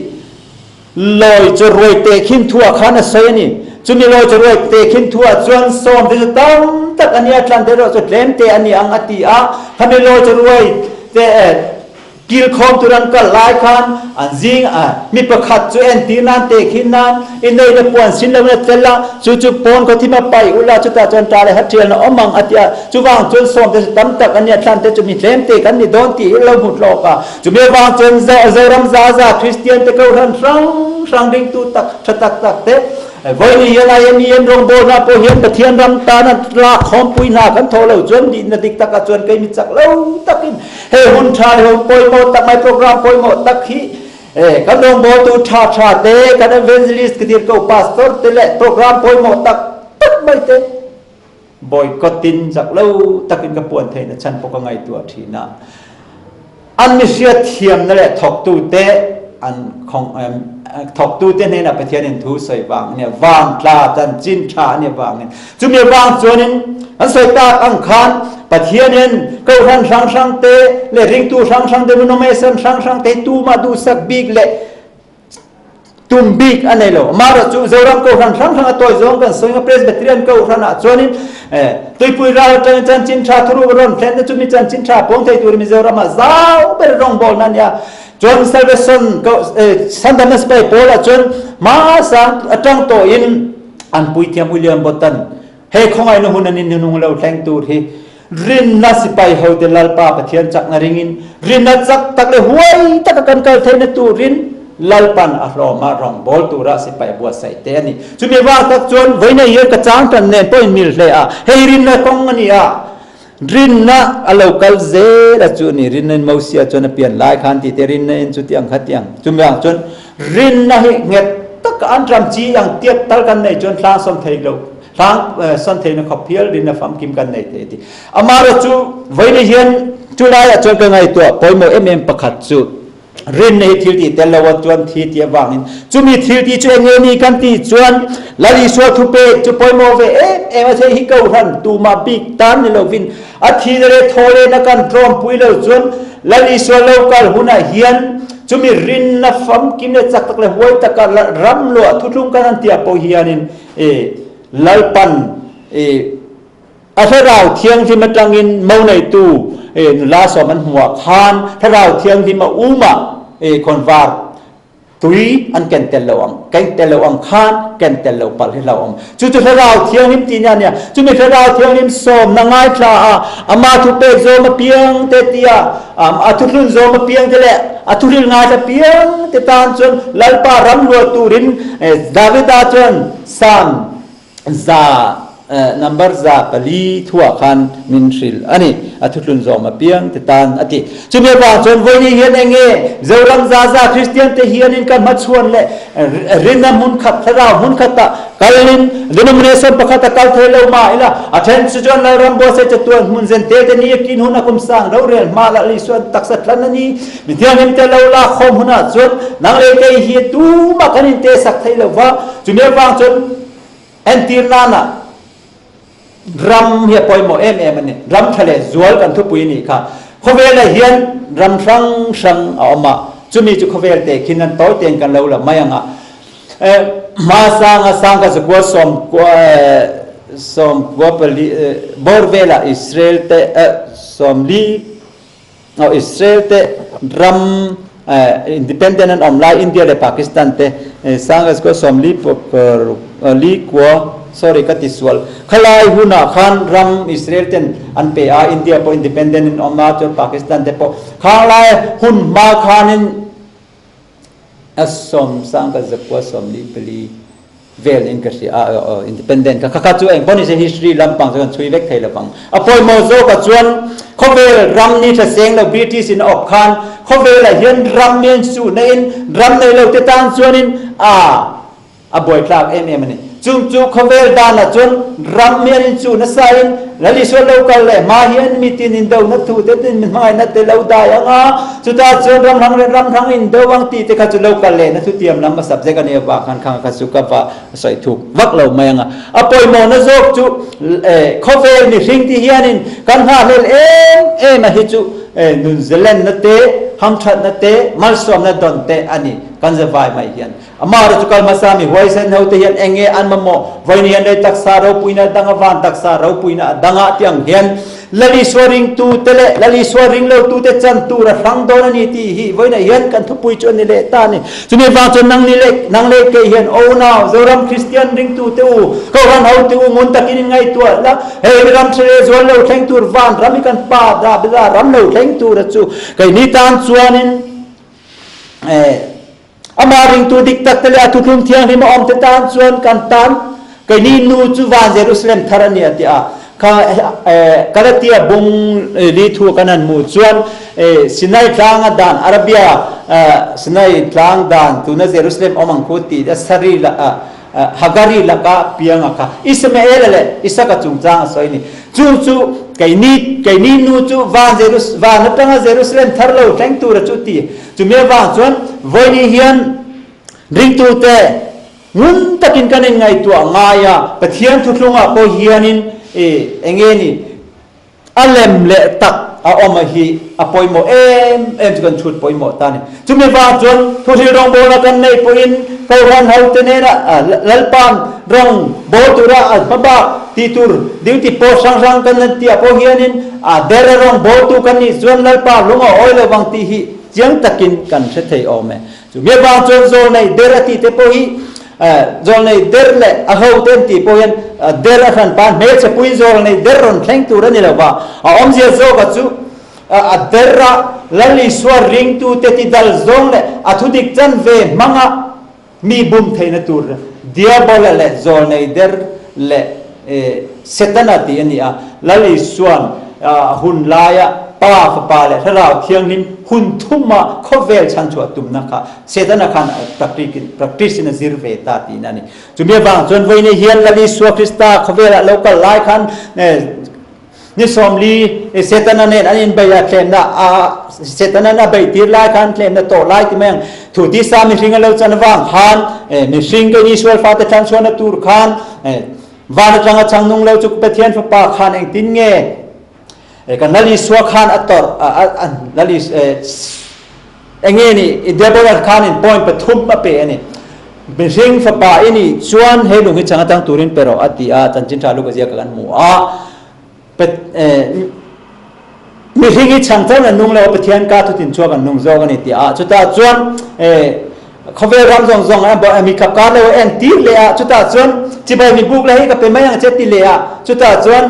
ลอยจะรวยเตะขินทั่วขันเสยนี่จุมีลอยจะรวยเตะขินทั่วจวนสมที่จะต้องตักอันนี้ทันเดเราจะเล่นเตะอันนี้อังอติทำให้ลอยจะรวยเตะกิลคอมตุรันก็หลายคันอันจิงมีประคัตจูเอ็นตีนันเตคินนันอินเดียปวนสินเลวเตล่าจู่ปนก็ที่มาไปอุลาจุตาจนตาเลยฮัตเทียนอมังอติจู่วางจนสมแต่ตั้มตักอันนี้ทันเตจะมีเล่นเตกันนี่โดนตีเราหมดโลกจู่มีวางจนเซรัมซาคริสเตียนเตเขาทันรังดิ่งตูตักชะตักเตวันนี้ยังไงมีเอ็นรงโบนาโปเฮียนปะเทียนรำตานันลาคอมปุยนากันโทเราจนดินนดิกตะกจวนเกยมิจักเราตักินเฮหุ่นชาเฮปอยโมตักไม่โปรแกรมปอยโมตักฮีกันรงโบตูชาเตกันเอเวนเจลิสต์กดิรเขาพาสตอร์เตเลโปรแกรมปอยโมตักไม่เตบอยกตินจักเราตักินกับปวนเทนฉันปกไงตัวทีน่ะอันมิเสียเทียมนั่นแหละถกตูเตอันของถกตูเต้นเนี่ยนะไปเทียนทูใส่วางเนี่ยวางปลาจันจินชาเนี่ยวางเนี่ยจุมีวางส่วนนึงอันใส่ตาอังคารไปเทียนเนี่ยเขาทันช่างเตะเลริงตูช่างเตะมันไม่สั่งช่างเตะตูมาดูสักบิ๊กเลยตุมบิ๊กอันนี้แล้วมาเราจู่เจ้ารังเขาทันช่างตัวจงกันส่วนกับเพรสเบตเรียนเขาทันส่วนนี้ตัวปุยเราจันจินชาทุรุกร้อนแทนจุมีจันจินชาพงไทยตัวมีเจ้ารามาจ้าวเป็นรองบอลนั่นเนี่ยจนเซลเซนก็สันดานสเปย์โพล่าจนมาสังจังโตอินอันปุยเทียมวิลเลียมบอตันเฮคงไอนุหุนันนินนุงเราแทงตูเฮรินนัสไปเฮาเดลัลปาปะเทียนจักนาริงินรินนัจักตักเลหวยตักกันกัลเทนตูรินลัลปันอัลโลมารองบอลตูราสิไปบัวใส่เตนี่จุมีว่าตักจนไว้ในเยกระจางตันเนนปอยมิลเลยเฮรินนะกงนี่รินนะอโลกัลเซละจุนี่รินนันมาเสียจนเปลี่ยนหลายคันที่เตรินนันจุดยังขัดยังจุมยังจนรินนะเฮเงตักอันทำจียังเทียบตัลกันในจนทางสมเทโลทางสมเทนขบเพียลรินนะฟังกิมกันในเตติอามาระจูไว้ในเฮียนจุลายจนกันไงตัวปอยโมประคัดจุรินในทิลตีเตลวัดจวนทีเทียวังนินจุมีทิลตีจวนเงนีกันตีจวนลาลิสวทุเปจุปอยโมเวมาเทฮิเกาทันตูมาบิกตันในโลวินอาทิตย์เรทโทเลนักันตรอมปุยเลจวนลาลิสวโลกัลหุนาเฮียนจุมีรินนัฟัมกินเนจักตักเลหวยตักรัมโลทุลุงกันอันเตียปอยเฮียนินลาลปันถ้าเราเที่ยงที่มาจังอินเมาในตู้ลาสมันหัวคานถ้าเราเที่ยงที่มาอุมาคนวาร์ตุยอันแกนเตลวังแกนเตลวังคานแกนเตลปัลให้เราจู่ถ้าเราเที่ยงนิมตีเนี่ยจู่มีถ้าเราเที่ยงนิมสมนางไงคลาอามาทุเปกโซมาเปียงเตติยาอาทุลุนโซมาเปียงเตเลอาทุลิลงาจะเปียงเตตานจนลัลปารำลัวตูรินดาวิดาจนซามซา number za pali thua khan min ril ani athutlun zo ma piang te tan ati chumi ba chon voi ni hian enge zoram za christian te hian in kan ma chuan le rinna mun khat thara mun khata kalin denomination pakhata kal thelo ma ila athen sujon la rambo se chatuan mun zen te ni kin huna kum sang ro rel ma la li suan taksa thlan ni mithian him te lo la khom huna chon nang le ke hi tu ma kanin te sak thailo wa chumi ba chon entir nana ram hi poi mo em ani ram ṭhalehzual kan thu pui ni kha khovel la hian ram sang awma chumi chu khovel te khinan toy ten kan lo la mayanga ma sang ka zakwa som kwa pali borvela Israel te som li Israel te ram independent online India le Pakistan te sang ko som li kwa sorry katiswal khalai huna khan ram Israel ten an pe a India po independent in oma to Pakistan te po khalai hun ma khanin asom sang ka zakwa som li peli vel in kasi independent ka kha chu eng boni se history lampang kan chui vek thai lapang apoi mo zo ka chuan khovel ram ni tha seng la British in op khan khovel la hian ram men su na in ram nei lo te tan chuan in a boy clark em ani chung khovel dan la chun ram men in chu na sain lali so local le ma hian mitin in do na thu te tin mai na te lo da anga chu ta chun ram thang in do wang ti te kha chu local le na thu tiam lam ma subject ani wa khan khang kha su ka wa sai thu wak lo mai anga apoi mo na zok chu khovel ni ring ti hian in kan ha lel em a hi chu New Zealand na te ham that na te malsom na don te ani kan zawai mai hian amara chu kal masami hoisen ho te hian enge an mamo voini hian dei taksa ro puina danga van taksa ro puina danga tiang hian lali swaring tu tele lali swaring lo tu te chan tu ra rang don ani ti hi voina hian kan thu pui chon ni le ta ni chumi wa chon nang le ke hian o now zoram Christian ring tu te u ko ran ho tu ngun takin ngai tu la he ram ṭhalehzual lo thleng tur van rami kan pa da bza ram lo thleng tu ra chu kai ni tan chuanin amaring tu dik tak tele atuthum thiang ri ma om te tan chuan kan tan kai ni nu chu van Jerusalem tharani atia ka kalatia bung li thu kanan mu chuan Sinai tlang dan Arabia Sinai tlang dan tu na Jerusalem omang khuti da sari la hagari la ka pianga ka Ismael le isaka chungchang soini chu kai ni nu chu van na tanga Jerusalem tharlo teng tu ra chu ti chu me wa chuan voini hian ring tu te ngun takin kanin ngai tu ngaya pathian thutlunga ko hianin engeni alem le tak a oma hi apoi mo em kan thut poi mo tani chumi ba chon thuthi rong bo na kan nei poin ko ran hau te ne na lalpan rong bo tura baba ti tur diuti po sang kan ti apo hianin der rong bo tu kan ni chuan lalpa lunga oile wang ti hi chiang takin kan se thei ome chumi ba chon zo nei der ti te po hi zol nei der le a ho ten ti po hian der a khan pan me che pui zol nei der ron thleng tu ra ni lo ba om je zo ka chu a derra lali swar ring tu te ti dal zong le athudik chan ve manga mi bum theina tur diabol le zol nei der le setana ti ani a lali swan hun laya pa le tharau thiang nin hun thuma khovel chan chu tum na kha setana khan practice in zirve ta ti nani chumi wang chon voine hian lali swa krista khovel local lai khan ni somli setana ne anin baya claim na setana na bai tir lai khan claim na to lai ti meng thu ti sa mi ringa lo chan wang khan mi ring ke ni swal fa te chan chona tur khan van changa changnung lo chu pathian fa pa khan eng tin nge kan nali swa khan ator nali engeni debolar khan in point pathum pa pe ani mi ring fa pa ini chuan he lu hi changa tang turin pero ati a chan chin thalu ka zia kan mu mi ringi chang chang nung lo pathian ka thu tin chuak an nung zo ani ti a chuta chuan khove ram zong ba mi kap ka lo en ti le a chuta chuan chi bai mi buk le hi ka pe mai ang che ti le a chuta chuan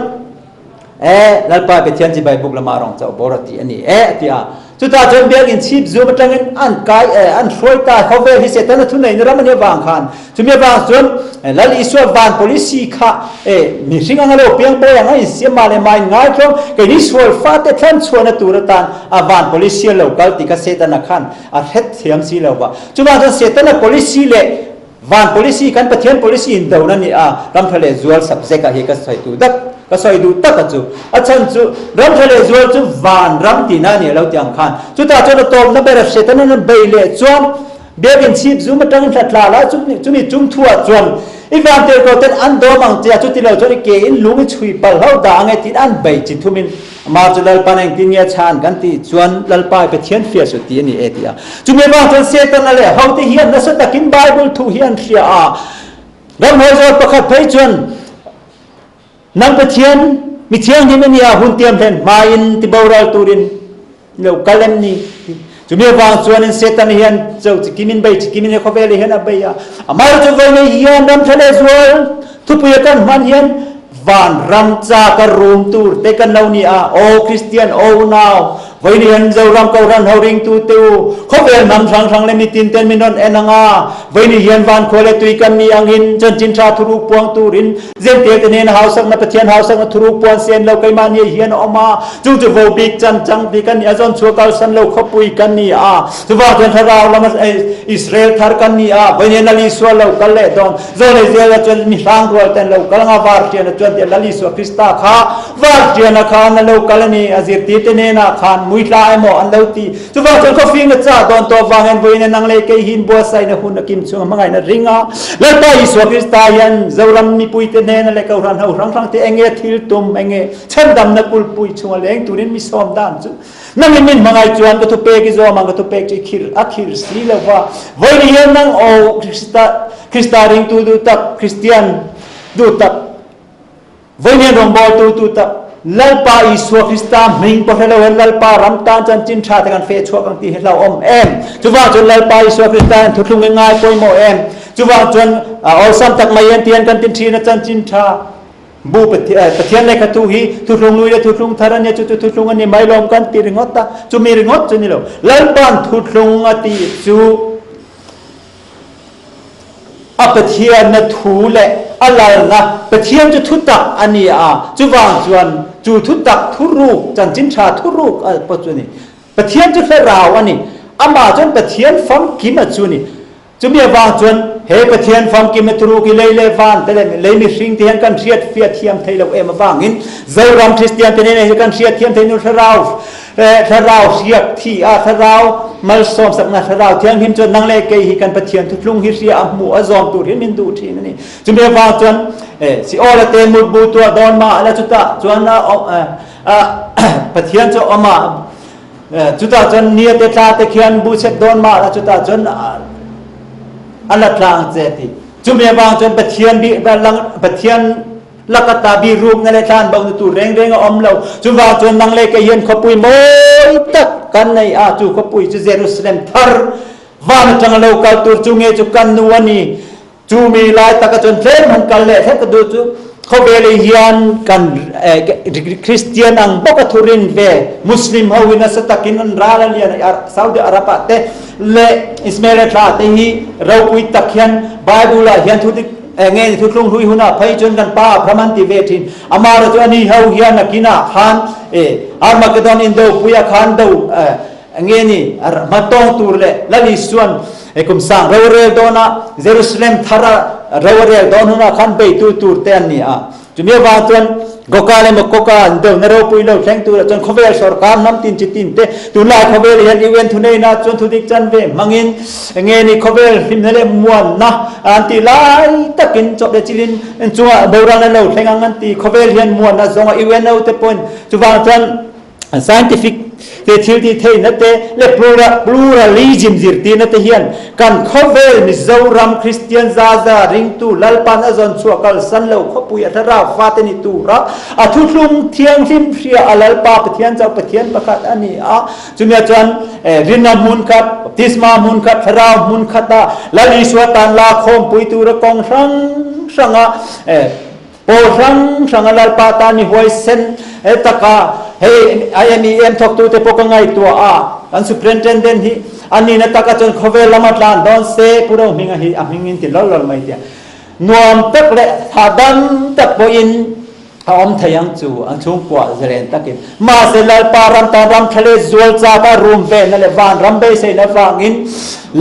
lalpa pathian chi bai buk la ma rong chau borati ani ti a จุดตาจนเบียกินชีพซูมาตั้งอันกายอันช่วยตาเขาเวลิเศษนั้นทุนไหนนี่เรามันเนี่ยบางขันจุดเมียบางส่วนแล้วอีส่วนบาน policy ค่ะมีสิ่งอะไรเพียงไปอย่างไรเสียมาเลยไม่ง่ายครับก็นี่ส่วนฟ้าแต่ท่านส่วนตัวระตันบาน policy เราก็ติดกับเศษนั้นขันเฮ็ดเทียมสีเราว่าจุดบางส่วนเศษนั้น policy เลยบาน policy กันประเทศ policy อินเดียนั่นนี่รำทะเลจวล subject ก็เฮก็ใส่ตัวดักก็ใส่ดูตักจูอาจารย์จูรำทะเลจวลจูวานรำตีนั่นนี่เราเตียงขันจุดตาจุดโตมนั่นเป็นเศษนั้นใบเล่จวนเบียกินชีพซูมาตั้งแต่ลาแล้วจุมีจุ่มทั่วจวนอีกวันเดียวก็เป็นอันโดมังเจ้าจุดที่เราจุดเกอินลุงช่วยเปล่าเราด่างไอ้ที่อันใบจิตทุมินมาจุดลัลปานเองที่เนี่ยชานกันที่จวนลัลปายไปเทียนเฟียสุดที่นี่เอติอาจุดมีบางคนเสียตันอะไรเขาที่เฮียนนั่นสุดตะกินไบเบิลทูเฮียนเสียรำหัวใจประคับไปจวนนั่งไปเทียนมีเทียนที่มันเนี่ยหุ่นเตียมเห็นมาอินที่บาวรัลตูรินเรากาเลมนี่จุดมีบางส่วนเสียตันเฮียนเจ้าจิกิมินใบจิกิมินเขาเวลีเฮียนใบยามาจุดไว้ในเฮียนน้ำทะเลสวยทุกปีกันมันเฮียนวันรำจากรวมตูเตกันเรานี่โอคริสเตียนโอนาวไว้ในเห็นเจ้ารำเก่ารันเฮาริงตูเตียวเขาเป็นนำทางเลยมีตินเตนมินนเอ็นงาไว้ในเห็นวันโคเลตุยกันมีอังหินจนจินชาทุรุปวงตูรินเจนเตียกันเนนเฮาสังนับเทียนเฮาสังทุรุปวงเซียนเราไกมานี่เห็นออกมาจุงจะโวบิกจันจังปีกันนี่อาจารย์ชัวกัลสันเราขบุยกันนี่จุว่าจนทาราวละมันอิสราเอลทาร์กันนี่ไว้ในนาลีสัวเรากัลเล่ดอนโซเลเซียจนมีทางรัวเต็นเรากัลงาวาร์เทียนจนเดียนาลีสัวคริสตาข้าวาร์เทียนข้านั่นเรากัลนี่อาจิรตีเตเนน่าข้านมุยลาไอโมอันเราตีจุว่าจนเขาฟิงจ้าดอนตัววางเงินไว้ในนังเลกหินบัวใส่ในหุ่นกิมช่วงมังไงนั่นริงแล้วต่ออิสวคริสตายันเจ้ารัมมีปุยเตเนนั่นเลยเขารันเฮาทั้งที่เองทิลตุมเองเช่นดำนักปุลปุยช่วงเลี้ยงตัวนี้มีซ้อมด้านจุนั่งมินมังไงจวนก็ทุเปกิโซมันก็ทุเปกิคิรอัคิรสีแล้วว่าไว้ในนั่งโอคริสตาริงตูดูตักคริสเตียนดูตักไว้ในรองบอลตูตักลัลปาอิสวคริสตามิงพอเราเห็นลัลปารำตานจันจินชาติกันเฟชชัวกันที่เห็นเราจุว่าจนลัลปาอิสวคริสตาทุกลุงง่ายๆปอยโมจุว่าจนเอาซ้ำตักมาเย็นเตียนกันตินทีนะจันจินชาบูปะเทียนในกระทูฮีทุกลุงลุยทุกลุงทารันเนี่ยจุทุกลุงอันนี้ไม่ลงกันตีริงอตตาจุมีริงอตจุนี่เราลัลปานทุกลุงอติจุปะเทียนนะทูเละอะไรนะปะเทียนจะทุตักอันนี้จุวางจวนจูทุตักทุรูกจันจินชาทุรูกปัจจุบันนี้ปะเทียนจะเฟราวอันนี้มาจนปะเทียนฟังกิมจุนี่จุมีวางจวนเฮปะเทียนฟังกิมทุรูกเลยเลวันแต่เลยมีสิ่งที่เห็นกันเสียดเฟียเทียมไทยเรามาฟังอินเจ้ารัมคริสเตียนเป็นยังไงกันเสียดเทียมไทยนู่นเฟราวถ้าเราเสียกที่ถ้าเรามาสอมสักนาถ้าเราเที่ยงหินจนนั่งเล่เกยกันปะเทียนทุกลุงฮิเสียหมู่จอมตูหินมินดูทีนั่นนี่จุมีวางจวนสิโอละเตมุดบูตัวดอนมาแล้วจุดตาจวนปะเทียนจะออกมาจุดตาจนเนียเตตาเตเขียนบูเชตดอนมาแล้วจุดตาจนอันละทางเจติจุมีวางจนปะเทียนบีลังปะเทียนลักตาบีรูปนั่นแหละท่านบางตัวเร่งอมเราจุว่าจนนั่งเล่เกยนขบุยโมยตักกันในจูขบุยจุเยรูซาเล็มทาร์วานจังเราเกาตัวจุเงจุกันนัวนี่จูมีลายตะกจนเล่มันกันเละแท้ก็ดูจูเขาเวลียนกันคริสเตียนอังปกทุรินเวมุสลิมเฮาวินาสตักินันราลเลียนซาอุดิอาระบะเตเลอิสมาเอลทราเตฮีเราอุยตักยันไบเบิลเฮียนทุดิเงี้ยทุกลุงหุยหุนาไปจนกันป้าพระมันติเวทินอามาร์ตัวนี้เฮาเฮียนักกินาขานอาร์มาเกดอนอินโดปุยาขานดูเงี้ยนี่มาตองตูร์เลละลิส่วนคุมสังเราเรียลโดนะเยรูซาเล็มทาระเราเรียลโดนหุนาขันไปตูร์เตนนี่จุดนี้ว่าจนกกาเลมกกาเดินนรกปุยเราแข่งตัวจนเขาเวลสรการน้ำตินจิตตินเตตุลาเขาเวลเห็นอีเวนต์ทุเนน่าจนทุดิกจันเวมังอินเงี้ยนี่เขาเวลฟิมนั่นเลยมวนนะอันที่ไล่ตะกินจบเดจิลินจังหวะโบราณเราแข่งอันที่เขาเวลเห็นมวนนะจังหวะอีเวนต์เอาแต่ปนจุดว่าจน scientific เตทิลที่เทนัตเตเลpluralism จิตตินัตเฮียนกันเขาเวลมิจาวรัมคริสเตียนซาซาริงตูลัลปันอจอนชัวกัลสันเลวขบุยทาราฟาเตนิตูระทุกลุงเทียงฟิมเชียลัลปาปเทียนเจ้าปเทียนประกาศอันนี้จุนยาจันรินามุนคัดติสมามุนคัดทารามุนคัดลาลิสวตันลาคมปุยตูระกองสังโปสังลัลปาตานิหวยเซนตะกาเฮ้ไอ้นี่ทอกตูเตปกังไงตัว อัน superintendent ที่อันนี้นะตากระจนเขาเวลามาตานดอนเซผู้เราหิงหิงอินติเราไม่เดียนวมตักเละถ้าดันตักบอินอมทยังจูอันชุ่มกว่าเจริญตักินมาเสลลปารำตารำทะเลจวลจาการูมเวนั่นแหละวานรำเบยเสนฟังอิน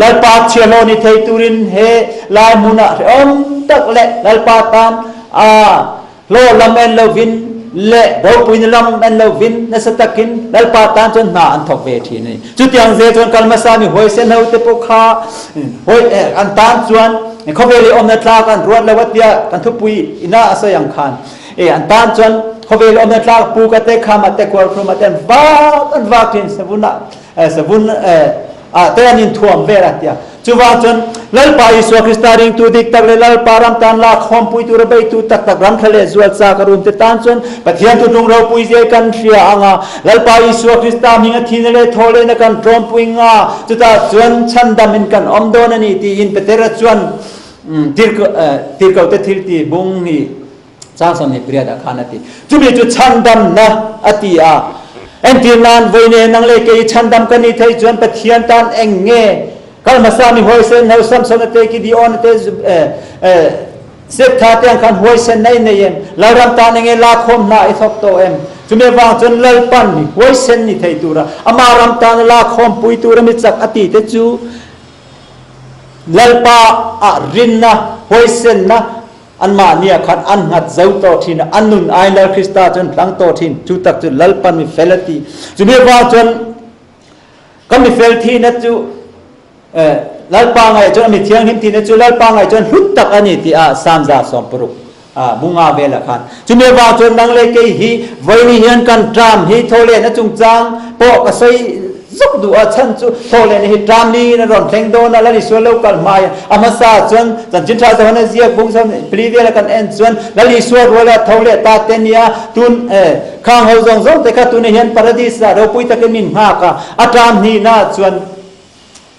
ลลปาเชโลนิเทตุรินเฮลายมุนาอมตักเละลลปาตามโลลำเอ็นเลวินเละเราปุยนลำเอ็นเลวินนั่นสตักินลลปาตามจนหนาอันทอกเวทีนี่จุดยังเจจนกัลมาสามีหอยเซนเอาเตปกขาหอยอันตามจวนเขาเวลีอมนัทลากันรวดแล้ววัดเดียกันทุปุยอินาอาศัยยังขันอันตามจนเขาเวลอมนัทลาปูกเตะขามาเตะกวาดครูมาเตะวากทินสบุนเตะนินท่วมเวรัตยาจูว่าจนลลปาอิสวาคริสตาริงตูดิกตักเลลปารามตานลาขอมปุยตูระเบยตูตักรำทะเลจวลซากรุมเตตานจนปะเทียนตูดงเราปุยเจกันเชียอ่างลลปาอิสวาคริสตามิงทีนเลทอเลนกันตรอมปุยงาจุตาจวนชันดามินกันอมโดนนี่ตีอินเปเตระจวนทีร์เกาเตทิลตีบุงนี่จ้างสมัยเปรียดอาคารตีจุบิจุชันดำนะอติอาเอ็นทีนานวันนี้นังเลกอีชันดำกันนี่ไทยจวนปะเทียนตานเองเง่กัลมาสามีหอยเซนเฮาซัมสนเตกิดีออนเตเซตท่าเตียงคันหอยเซนในเอ็มลารำตานเองลาคมนาอิทอกโตเอ็มจุบิวางจนลลปันนี่หอยเซนนี่ไทยตูระอามารำตานลาคมปุยตูระมิจักอติเตจูลลปารินนะหอยเซนนะอันมาเนี่ยขัดอันหัดเจ้าโตทินอันนุนไอเลคริสตาจนหลังโตทินจุตักจุลลปันมีเฟลตีจุบิวางจนก็มีเฟลทีนะจูลลปางไงจนมีเทียงหิมทีนะจูลลปางไงจนหุดตักอันนี้ที่สามจาสอมปรุกมุงอาเวลขันจุบิวางจนนังเลกฮีวัยนี้เห็นกันตรามฮีโทเลนะจุงจางปอกใส่ซุกดูฉันจูโทเลนี่ตรามนี้นะรอนเทงโดนแล้วนี่ส่วนเรากันมาอามาซาจนจันจินทราจะวันนี้เบุ้งซ้ำปลีเวลกันเอ็นส่วนแล้วนี่ส่วนเวลาโทเลตาเตนียตุนข้างเฮาจงจงแต่ข้าตุนเห็นปาราดิสเราปุยตะกันมินหากอัตรามนี้นะส่วน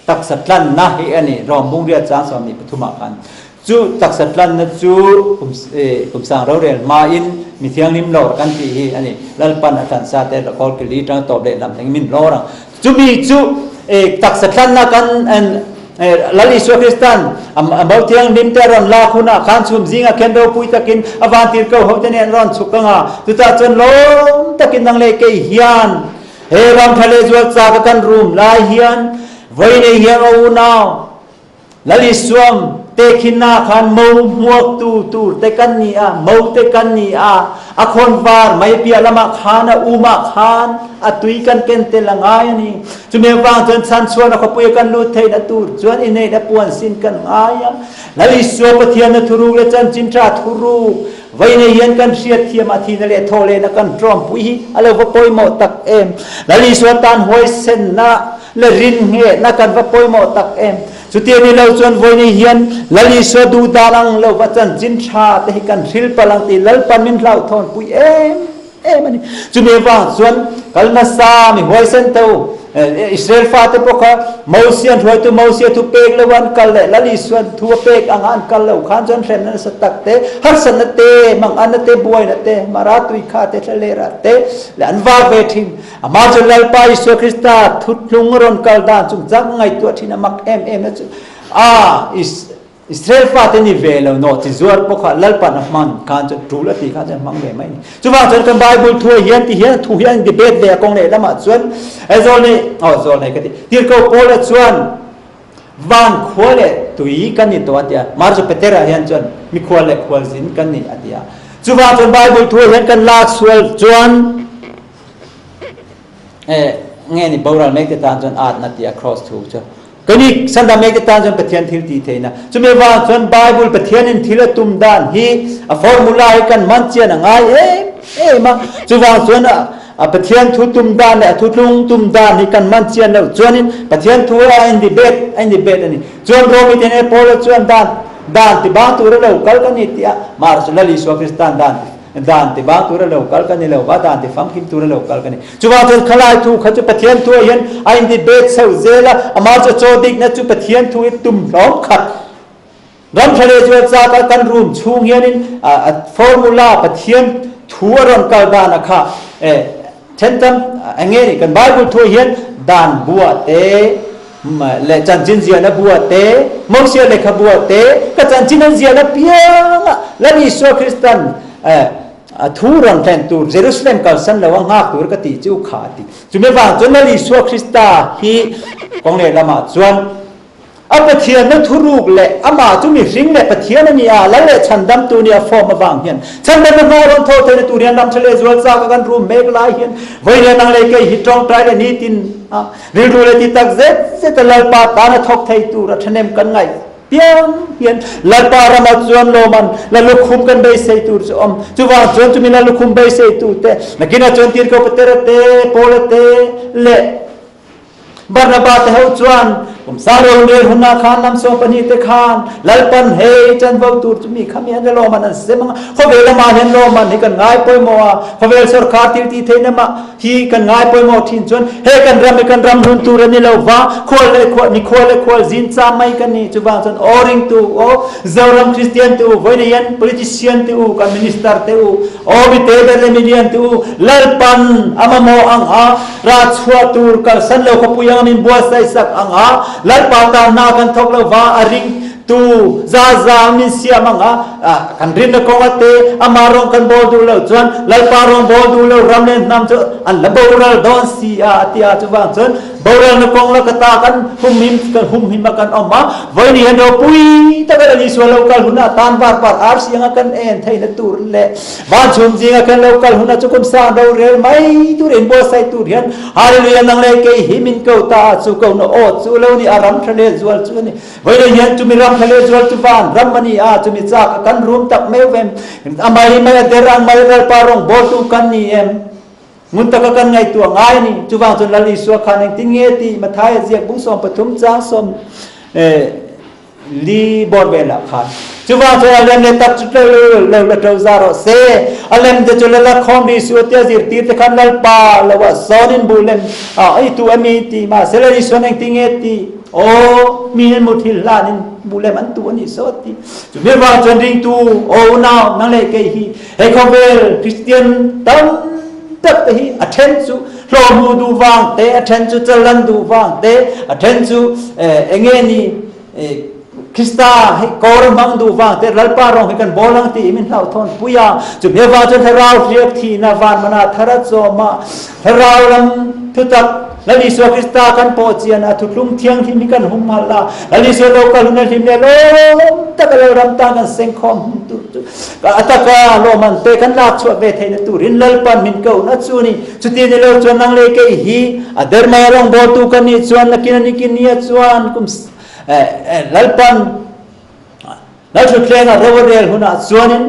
ตักสัตลันนะอันนี้รอมบุ้งเรียจางสามีปฐุมกันจูตักสัตลันนะจูผมสั่งเราเรียนมาอินมีเทียงนิมโลกันที่อันนี้แล้วปันอันซาเตละคอลกิลีจังตอบเดลำทั้งมินโลรังจูมีจูตักสัตลันนะกันลลิสวคริสตันบางเทียงนิมเตอรอนลาคุณะขันชุมจิงะเคนโดปุยตะกินอวันติร์เขาเขาจะเนี่ยรอนสุกังะจุดจนล้มตะกินนังเลกฮิยันเฮรัมทะเลจวลจากกันรูมลายฮิยันวันนี้ฮิยันเอาหนาวลลิสวมเตคินนาขันมูมัวตูเตกันนี่มูเตกันนี่อคนวาร์ไม่เปียละมาขันอุมาขันตุยกันเก่งเตลังไงนี่จุเมวางจนสันส่วนเขาปุยกันลุเทนตูจวนอินเนดปวนสินกันไงแล้วลิสวปเทียนทุรุเลจันจินทราทุรุวันนี้ยันกันเสียเทียมอาทิตย์นั่นแหละโทเลนักันตรอมปุยอะไรว่าปุยหมดตักเอ็มแล้วลิสวตันหอยเซนนะและรินเงนักันว่าปุยหมดตักเอ็มสุดที่นี่เราจวนวันนี้ยันลลิสวดูดาลังเราว่าจันจินทราแต่กันศิลปลังตีลลปันมินเราทอนปุยเอ็มมันจุเมวางส่วนกัลมาซามีหอยเซนเตออิสราเอลฟาเตปกะมอเซียนหอยตัวมอเซียทุเปกเลวันกัลเลลลิส่วนทัวเปกอ่างกัลเลวขันจนเทรนนั้นสตักเตฮักสันเตมังอันเตบวยนเตมาราตุยขาเตทะเลระเตและอันวาเวทิมอามาจุลลปาอิสวคริสตาทุดลุงรอนกัลดานจุจักไงตัวที่นมักนะจุอิสราเอลฟาเตนิเวลโนติจวดพวกลลปานมันการจะดูแลตีการจะมังเวไม่จุว่าจนกันไบเบิลทัวเฮียนที่เฮียนทัวเฮียนดีเบตเดียกงเลยละมาจวนไอ้โซนนี่โซนไหนกันที่เขาโพลจวนวันขวเลยตุยกันนี่ตัวเดียมาร์จเปเตอร์เฮียนจวนมีขวเลยขวสินกันนี่อันเดียจุว่าจนไบเบิลทัวเฮียนกันลากสวลจวนเงี้ยนี่บาวรัลเมกตานจวนอาดนัดเดีย cross ถูกจ้ะก็นี่สันดาเมกตานจนปะเทียนทิลตีเทนะจุเมว่าจนไบเบิลปะเทียนอินทิลตุมดานฮีฟอร์มูลาให้กันมันเชียนง่ายมาจุว่าจนปะเทียนทุตุมดานเนี่ยทุลุงตุมดานให้กันมันเชียนแล้วจวนนี้ปะเทียนทัวอินดิเบตอันนี้จวนโรมิเตเนโพลจวนดานที่บ้านตัวเรากัลกันนี่ที่มาร์ชลลิสวคริสตันดานที่บ้านตัวเรากัลกันนี่เราบ้านที่ฟังคิมตัวเรากัลกันนี่จุว่าจนขลายทูเขาจะปะเทียนทัวเห็นอินดิเบตเซลเซล่ามาร์ชโจดิกนะจุปะเทียนทัวตุมล้อมขัดรันทะเลจวดจากกันรูมชูเฮียนินฟอร์มูลาปะเทียนทัวรันกัลดานะคะเช่นจำเงี้ยกันไบเบิลทัวเฮียน ดานบัวเตle chan chin zia na bua te mong sia le khabua te ka chan chin zia na piang la ni so Christian thu ran ten tu Jerusalem kal san lawa nga tur ka ti chu kha ti chume wa chon la ni so Christa hi kong le lama chuan apathian na thuruk le ama chu mi ring le pathian ni a la le chandam tu ni a form awang hian chandam na ron tho the tu rian lam thale zual cha ka kan room mek lai hian voi le nang le ke hi tong trai le ni tin ri ru le ti tak ze ta lal pa ta na thok thai tu ra thanem kan ngai piang hian lal pa ra ma chuan lo man la lu khum kan bei sei tu chu wa chuan chu mi la lu khum bei sei tu te na kina chuan tir ko patera te pole te le Barnaba te ho chuan kum saro le huna khan nam so pani te khan lalpan he chan vo tur chumi khamian lo man se mang khobe la ma hen lo man hi kan ngai poi mo a khobe sarkar tir ti theina ma hi kan ngai poi mo thin chuan he kan ram hun tur ani lo wa khol le khol zin cha mai kan ni chu bang chuan oring tu o zoram christian tu voinian politician tu kan minister tu o bi te le median tu lalpan amamo ang a ra chua tur kal san lo khopuyang min bua sai sak ang a lal pa ta na kan thok lo wa aring tu za min sia manga kan rin na ko ate amarong kan bol du lo chuan lal pa rong bol du lo ramlen nam chu an la boral don sia atia chu wang chuan boral na kong la kata kan hum him kan oma voi ni hendo pui ta ka ni so local huna tan bar par ar sianga kan en thai na tur le ban chum jinga kan local huna chu kum sa do re mai tu ren bo sai tu rian hallelujah nang le ke himin ko ta chu ko no o chu lo ni aram thale zual chu ni voi ni hian chu mi ram thale zual chu ban ram mani a chu mi cha kan room tak me vem amai mai derang mai ral parong bo tu kan ni em mun ta kan ngai tu ngai ni chu wang chun lali so khan eng tinge ti mathai ziak bung som pathum cha som li bor bela khan chu wang chun alem le tak chu le tro zaro se alem de chu la khom di su tia zir ti te khan lal pa lawa sonin bulen ai tu ami ti ma se lali so eng tinge ti o mi hen muthil lanin bulem an tu ani so ti chu me wang chun ring tu o now nang le ke hi he khovel Christian tam tak hi attend to lo mu du wang te attend to chalan du wang te attend to engeni Krista he kor mang du wang te lalpa rong he kan bolang ti min hlau thon puya chu me wa chu tharau riak thi na van mana thara choma tharau lam thutak lali so Krista kan po chian a thutlung thiang thi mi kan hum hala lali so local na him le lo takalo ram ta kan seng khom tu ka ataka lo man te kan lak chuak ve theina tu rin lalpan min ko na chu ni chu ti ne lo chuan nang le ke hi adar ma rong bo tu kan ni chuan na kin ni chuan kum lalpan lal chu tlenga roverel huna chuanin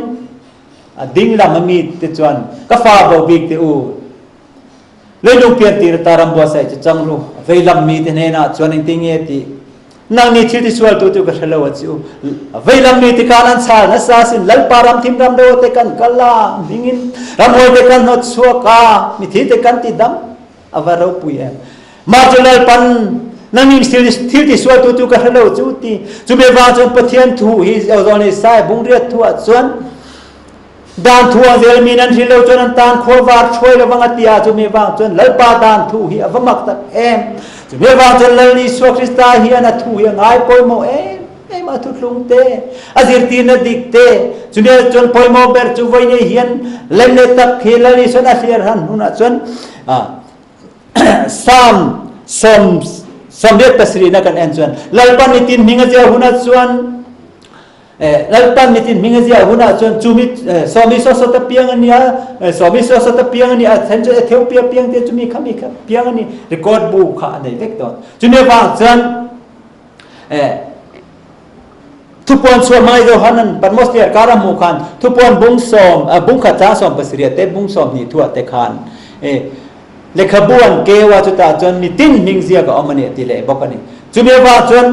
ding lam mi te chuan ka fa bo big te u leilung pian ti taram bo sai changlu veilam mi te ne na chuanin tinge ti nang ni thil ti sual tu ka thalo chu veilam mi ti kanan sa na sa sin lal param thim ram do te kan kala dingin ram ho te kan not suaka mi thi te kan ti dam avaro puya ma jolal pan nang ni thil ti sual tu ka thalo chu ti chu be wa chu pathian thu hi ozoni sai bung riat thu a chuan dan thu vel minan thilo chuan tan khol war thoi lo wanga tia chu me wang chuan lal pa dan thu hi avamak tak em chu me wang chuan lal ni so Krista hi ana thu hi ngai poi mo em ma thu tlung te azir ti na dik te chu me chuan poi mo ber chu voi ne hian lem le tak hi lal ni chuan a hliar han huna chuan som det pasri na kan en chuan lal pan ni tin minga ja huna chuan lalpan mitin mingazia huna chuan chumi somi so ta piang ania somi so ta piang ania thenjo Ethiopia piang te chumi khami kha piang ani record bu kha nei vek don chune wang chuan thupon so mai do hanan parmos te karam mu khan thupon bung som bung kha cha som pasria te bung som ni thua te khan lekhabuan ke wa chu ta chuan mitin mingzia ka omani ti le bokani chume wa chuan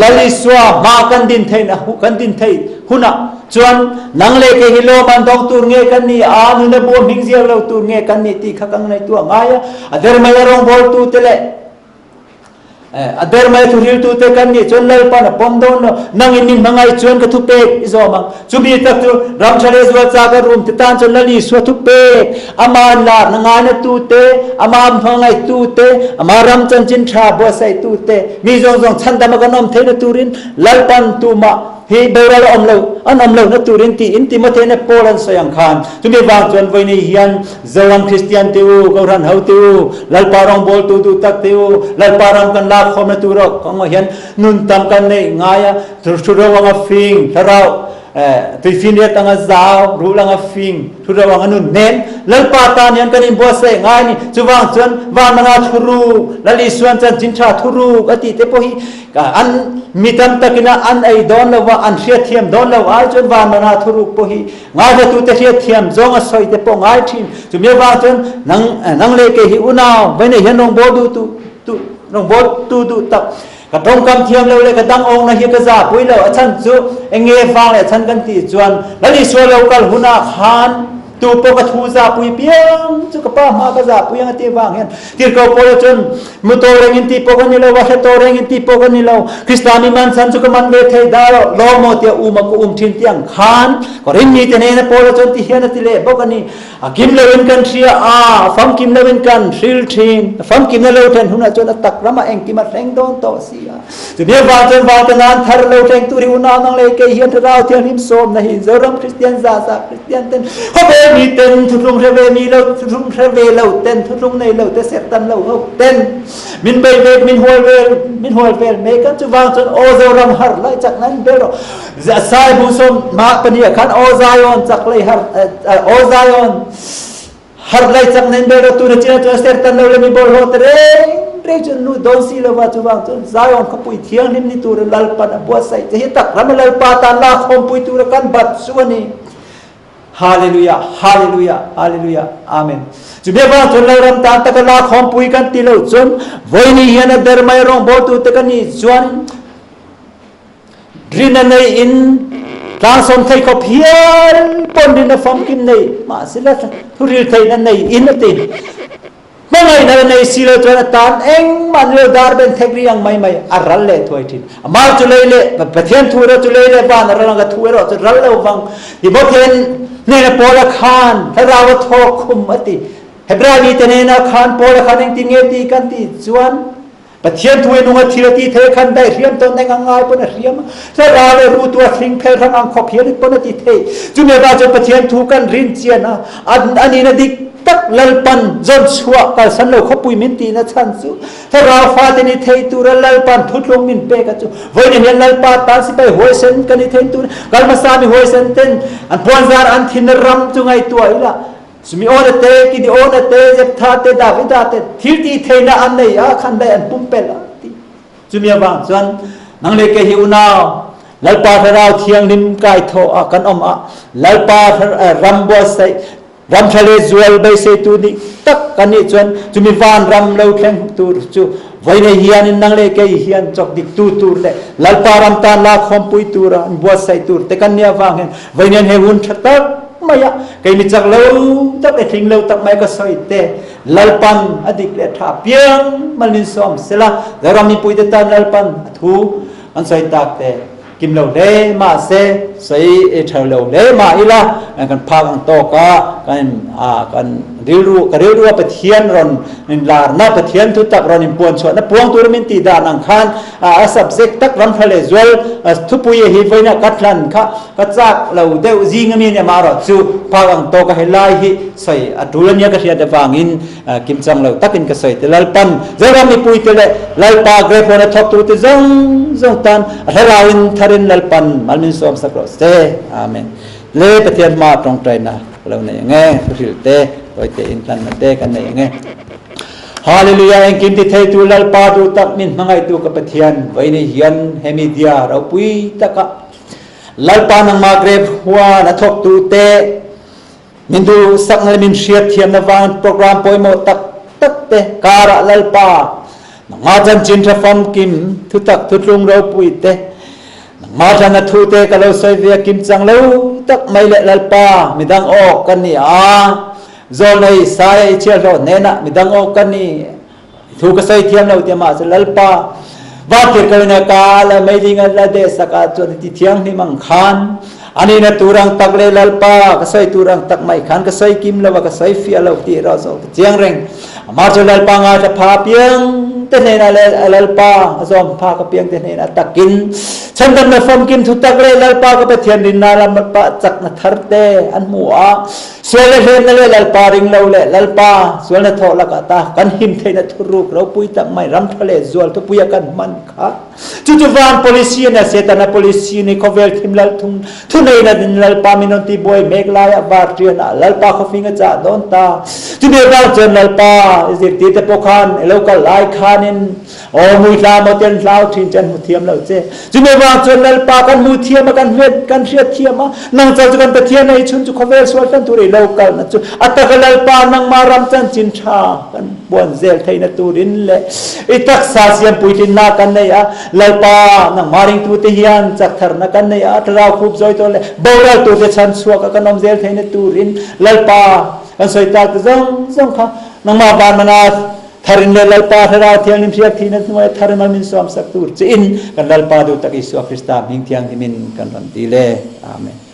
lali swa ma kan din thei na hu kan din thei huna chuan nang le ke hilo man dong tur nge kan ni a nu na bo ming zia lo tur nge kan ni ti khakang nai tu ngaya adher mai rong bol tu tele Ader mai thu ril tu te kan ni chon lal pa na pom don nang in min mangai chon ka thu pe izoma chumi tak tu ram chale zwa cha ka room te tan chon lali swa thu pe ama la nanga na tu te ama mangai tu te ama ram chan chin tha bo sai tu te mi jong jong chan da ma ka nom the na turin lal pan tu ma hi beral om lo na turin ti in ti ma the na polan sayang khan chumi wang chon voi ni hian zawang christian tu ko ran hau tu lal parong bol tu tak tu lal parang kan la khom na tu ro ko hian nun tam kan nei ngaya thu ro wang a fing tharau tui fin ya tanga zao ru lang a fing thu ro wang anun nen lal pa tan hian kan in bo se ngai ni chuwang chon wan manga thuru lali suan chan chin tha thuru ati te po hi ka an mitam takina an ai don lawa an hria thiam don lawa ai chon wan manga thuru po hi ngai na tu te hria thiam zong a soi te po ngai thim chumye wa chon nang le ke hi unaw bai nei hian nong bo tu nong bo tu tak ka tong kam thiam lo le ka dang ong na hi ka za pui lo achan chu enge wang le chan kan ti chuan lali so lo kal huna khan tu po ka thu za pui piang chu ka pa ma ka za pui ang ti wang hen tir ko po chon mu to reng in ti po ka ni lo wa to reng in ti po ka ni lo kristani man san chu ka man ve thei da lo mo tia ma ko thin tiang khan ko ring ni te ne na po chon ti hian ti le bo ka ni kim lo in kan thria fam kim lo in kan thil thin fam kim lo then huna chon tak rama eng ti ma reng don to si chu ne wa chon wa ta nan thar lo theng tu ri una nang le ke hian ra thian him som na hi zoram christian za christian ten ho be mi ten thu rung re ve mi lo thu rung re ve lo ten thu rung nei lo te set tan lo ho ten min be ve min hol ve me kan chu wa chon o zoram har lai chak nan be ro za sai bu som ma pani khan o zayon chak lai har o zayon har lai chak nan be ro tu na china tu set tan lo le mi bol ho tre chun nu don si lo wa chu wang chon zayon ka pui thiang nim ni tu lal pan bo sai te tak ram lal pa ta la khom pui tu kan bat suani hallelujah hallelujah hallelujah amen chu be ba chon lo ram ta ta ka la khom pui kan ti lo chon voi ni hian der mai rong bo tu te kan ni chuan drina nei in tang som thei ko phial pon din na fam kim nei ma sila thuril thei na nei in ati mangai na nei silo chona tan eng man lo dar ben thekri yang mai aral le thoi thin ma chu le pathian thu ro chu le ba na rang ga thu ro chu ral lo wang di bo then ne na pola khan thara wa tho khum ati hebra ni te ne na khan pola khan eng ti nge ti kan ti chuan pathian thu nu nga thirati the khan dai riam ton neng angai pon riam thara le ru tu thing phel thang ang khop hian pon ti the chu me ba chu pathian thu kan rin chian ani na dik tak lalpan zon chua ka san lo khopui min ti na chan chu thara fa te ni thei tu ra lalpan thutlong min pe ka chu voi ni lalpa ta si pai hoi sen ka ni thei tu kal ma sa mi hoi sen ten an pon zar an thin ram chu ngai tu ai la sumi ona te ki di ona te jep tha te da vi da te thil ti thei na an nei a khan dai an pum pe la ti chumi ba chan nang le ke hi unaw lalpa thara thiang lim kai tho a kan om a lalpa ram bo sai ram ṭhalehzual bai se tu ni tak kan ni chuan chumi van ram lo thleng tu chu voi nei hian in nang le ke hian chok dik tu le lalpa ram ta la khom pui tu ra bo sai tu te kan nia wang hen voi nen he hun thatak maya kai mi chak lo tak le thing lo tak mai ka soi te lalpan adik le tha piang malin som sela zaram ni pui te tan lalpan thu an sai tak te kim lo le ma se sai e thau lo le ma ila kan phang ang to ka kan riru pathian ron in la na pathian tu tak ron in puan chwa na puang tur min ti da nang khan a subject tak ram ṭhalehzual thu pui hi voina katlan kha ka chak lo deu jing mi ne ma ro chu phang ang to ka helai hi sai atulania ka hria da wangin kim chang lo takin ka sai te lalpan zaram ni pui te le lalpa gre phone thok tu te zong tan harawin tharin lalpan malmin som sakro se amen le pathian ma tong trai na lo ne nge thil te oi te in tan na te kan ne nge hallelujah en kim ti thei tu lalpa tu tak min mangai tu ka pathian vai ni hian hemidia ro pui taka lalpa nang ma grep huwa na thok tu te min du sak na min hriat thiam na wang program poimo tak te kara lalpa nga chan chin tha fam kim thu tak thu tlung ro pui te ma than na thu te ka lo sai ve kim chang lo tak mai le lalpa midang ok kan ni zo nei sai che ro ne na midang ok kan ni thu ka sai thiam lo te ma se lalpa va te ka na ka la mai ding la de saka chu ti thiang ni mang khan ani na turang tak le lalpa ka sai turang tak mai khan ka sai kim la ka sai fi lo ti ra so chiang reng ma chu lalpa nga ta pha piang te ne na le lalpa azom pha ka piang te ne na takin chan dan na fom kim thu tak le lalpa ka pe thian din na la pa chak na thar te an mu a swele hen na le lalpa ring lo le lalpa swel na tho la ka ta kan him the na thuruk ro pui tak mai ram thale zual to puya kan man kha chu chu van policy na setana policy ni khovel thim lal thung thu nei na din lalpa minon ti boy mek la ya bar triana lalpa khofinga cha don ta chu be ba chen lalpa is it ti te pokhan local lai khanin o mui la mo ten lau thin chen mu thiam lo che chu be ba chen lalpa kan mu thiam kan het kan ria thiam nang cha kan ta thiam nei chun chu khovel swal tan tu re local na chu ataka lalpa nang maram chan chin tha kan bon zel theina turin le itak sa siam puitin na kan nei a lalpa nang maring tu te hian chak thar na kan nei a tra khup zoi to le boral tu te chan suak ka nom zel theina turin lalpa kan soi ta zong zong kha nang ma ban mana tharin le lalpa thara thiang nim siak thina thmai thar ma min som sak tur chin kan lalpa du tak isu krista ming thiang himin kan ram ti le amen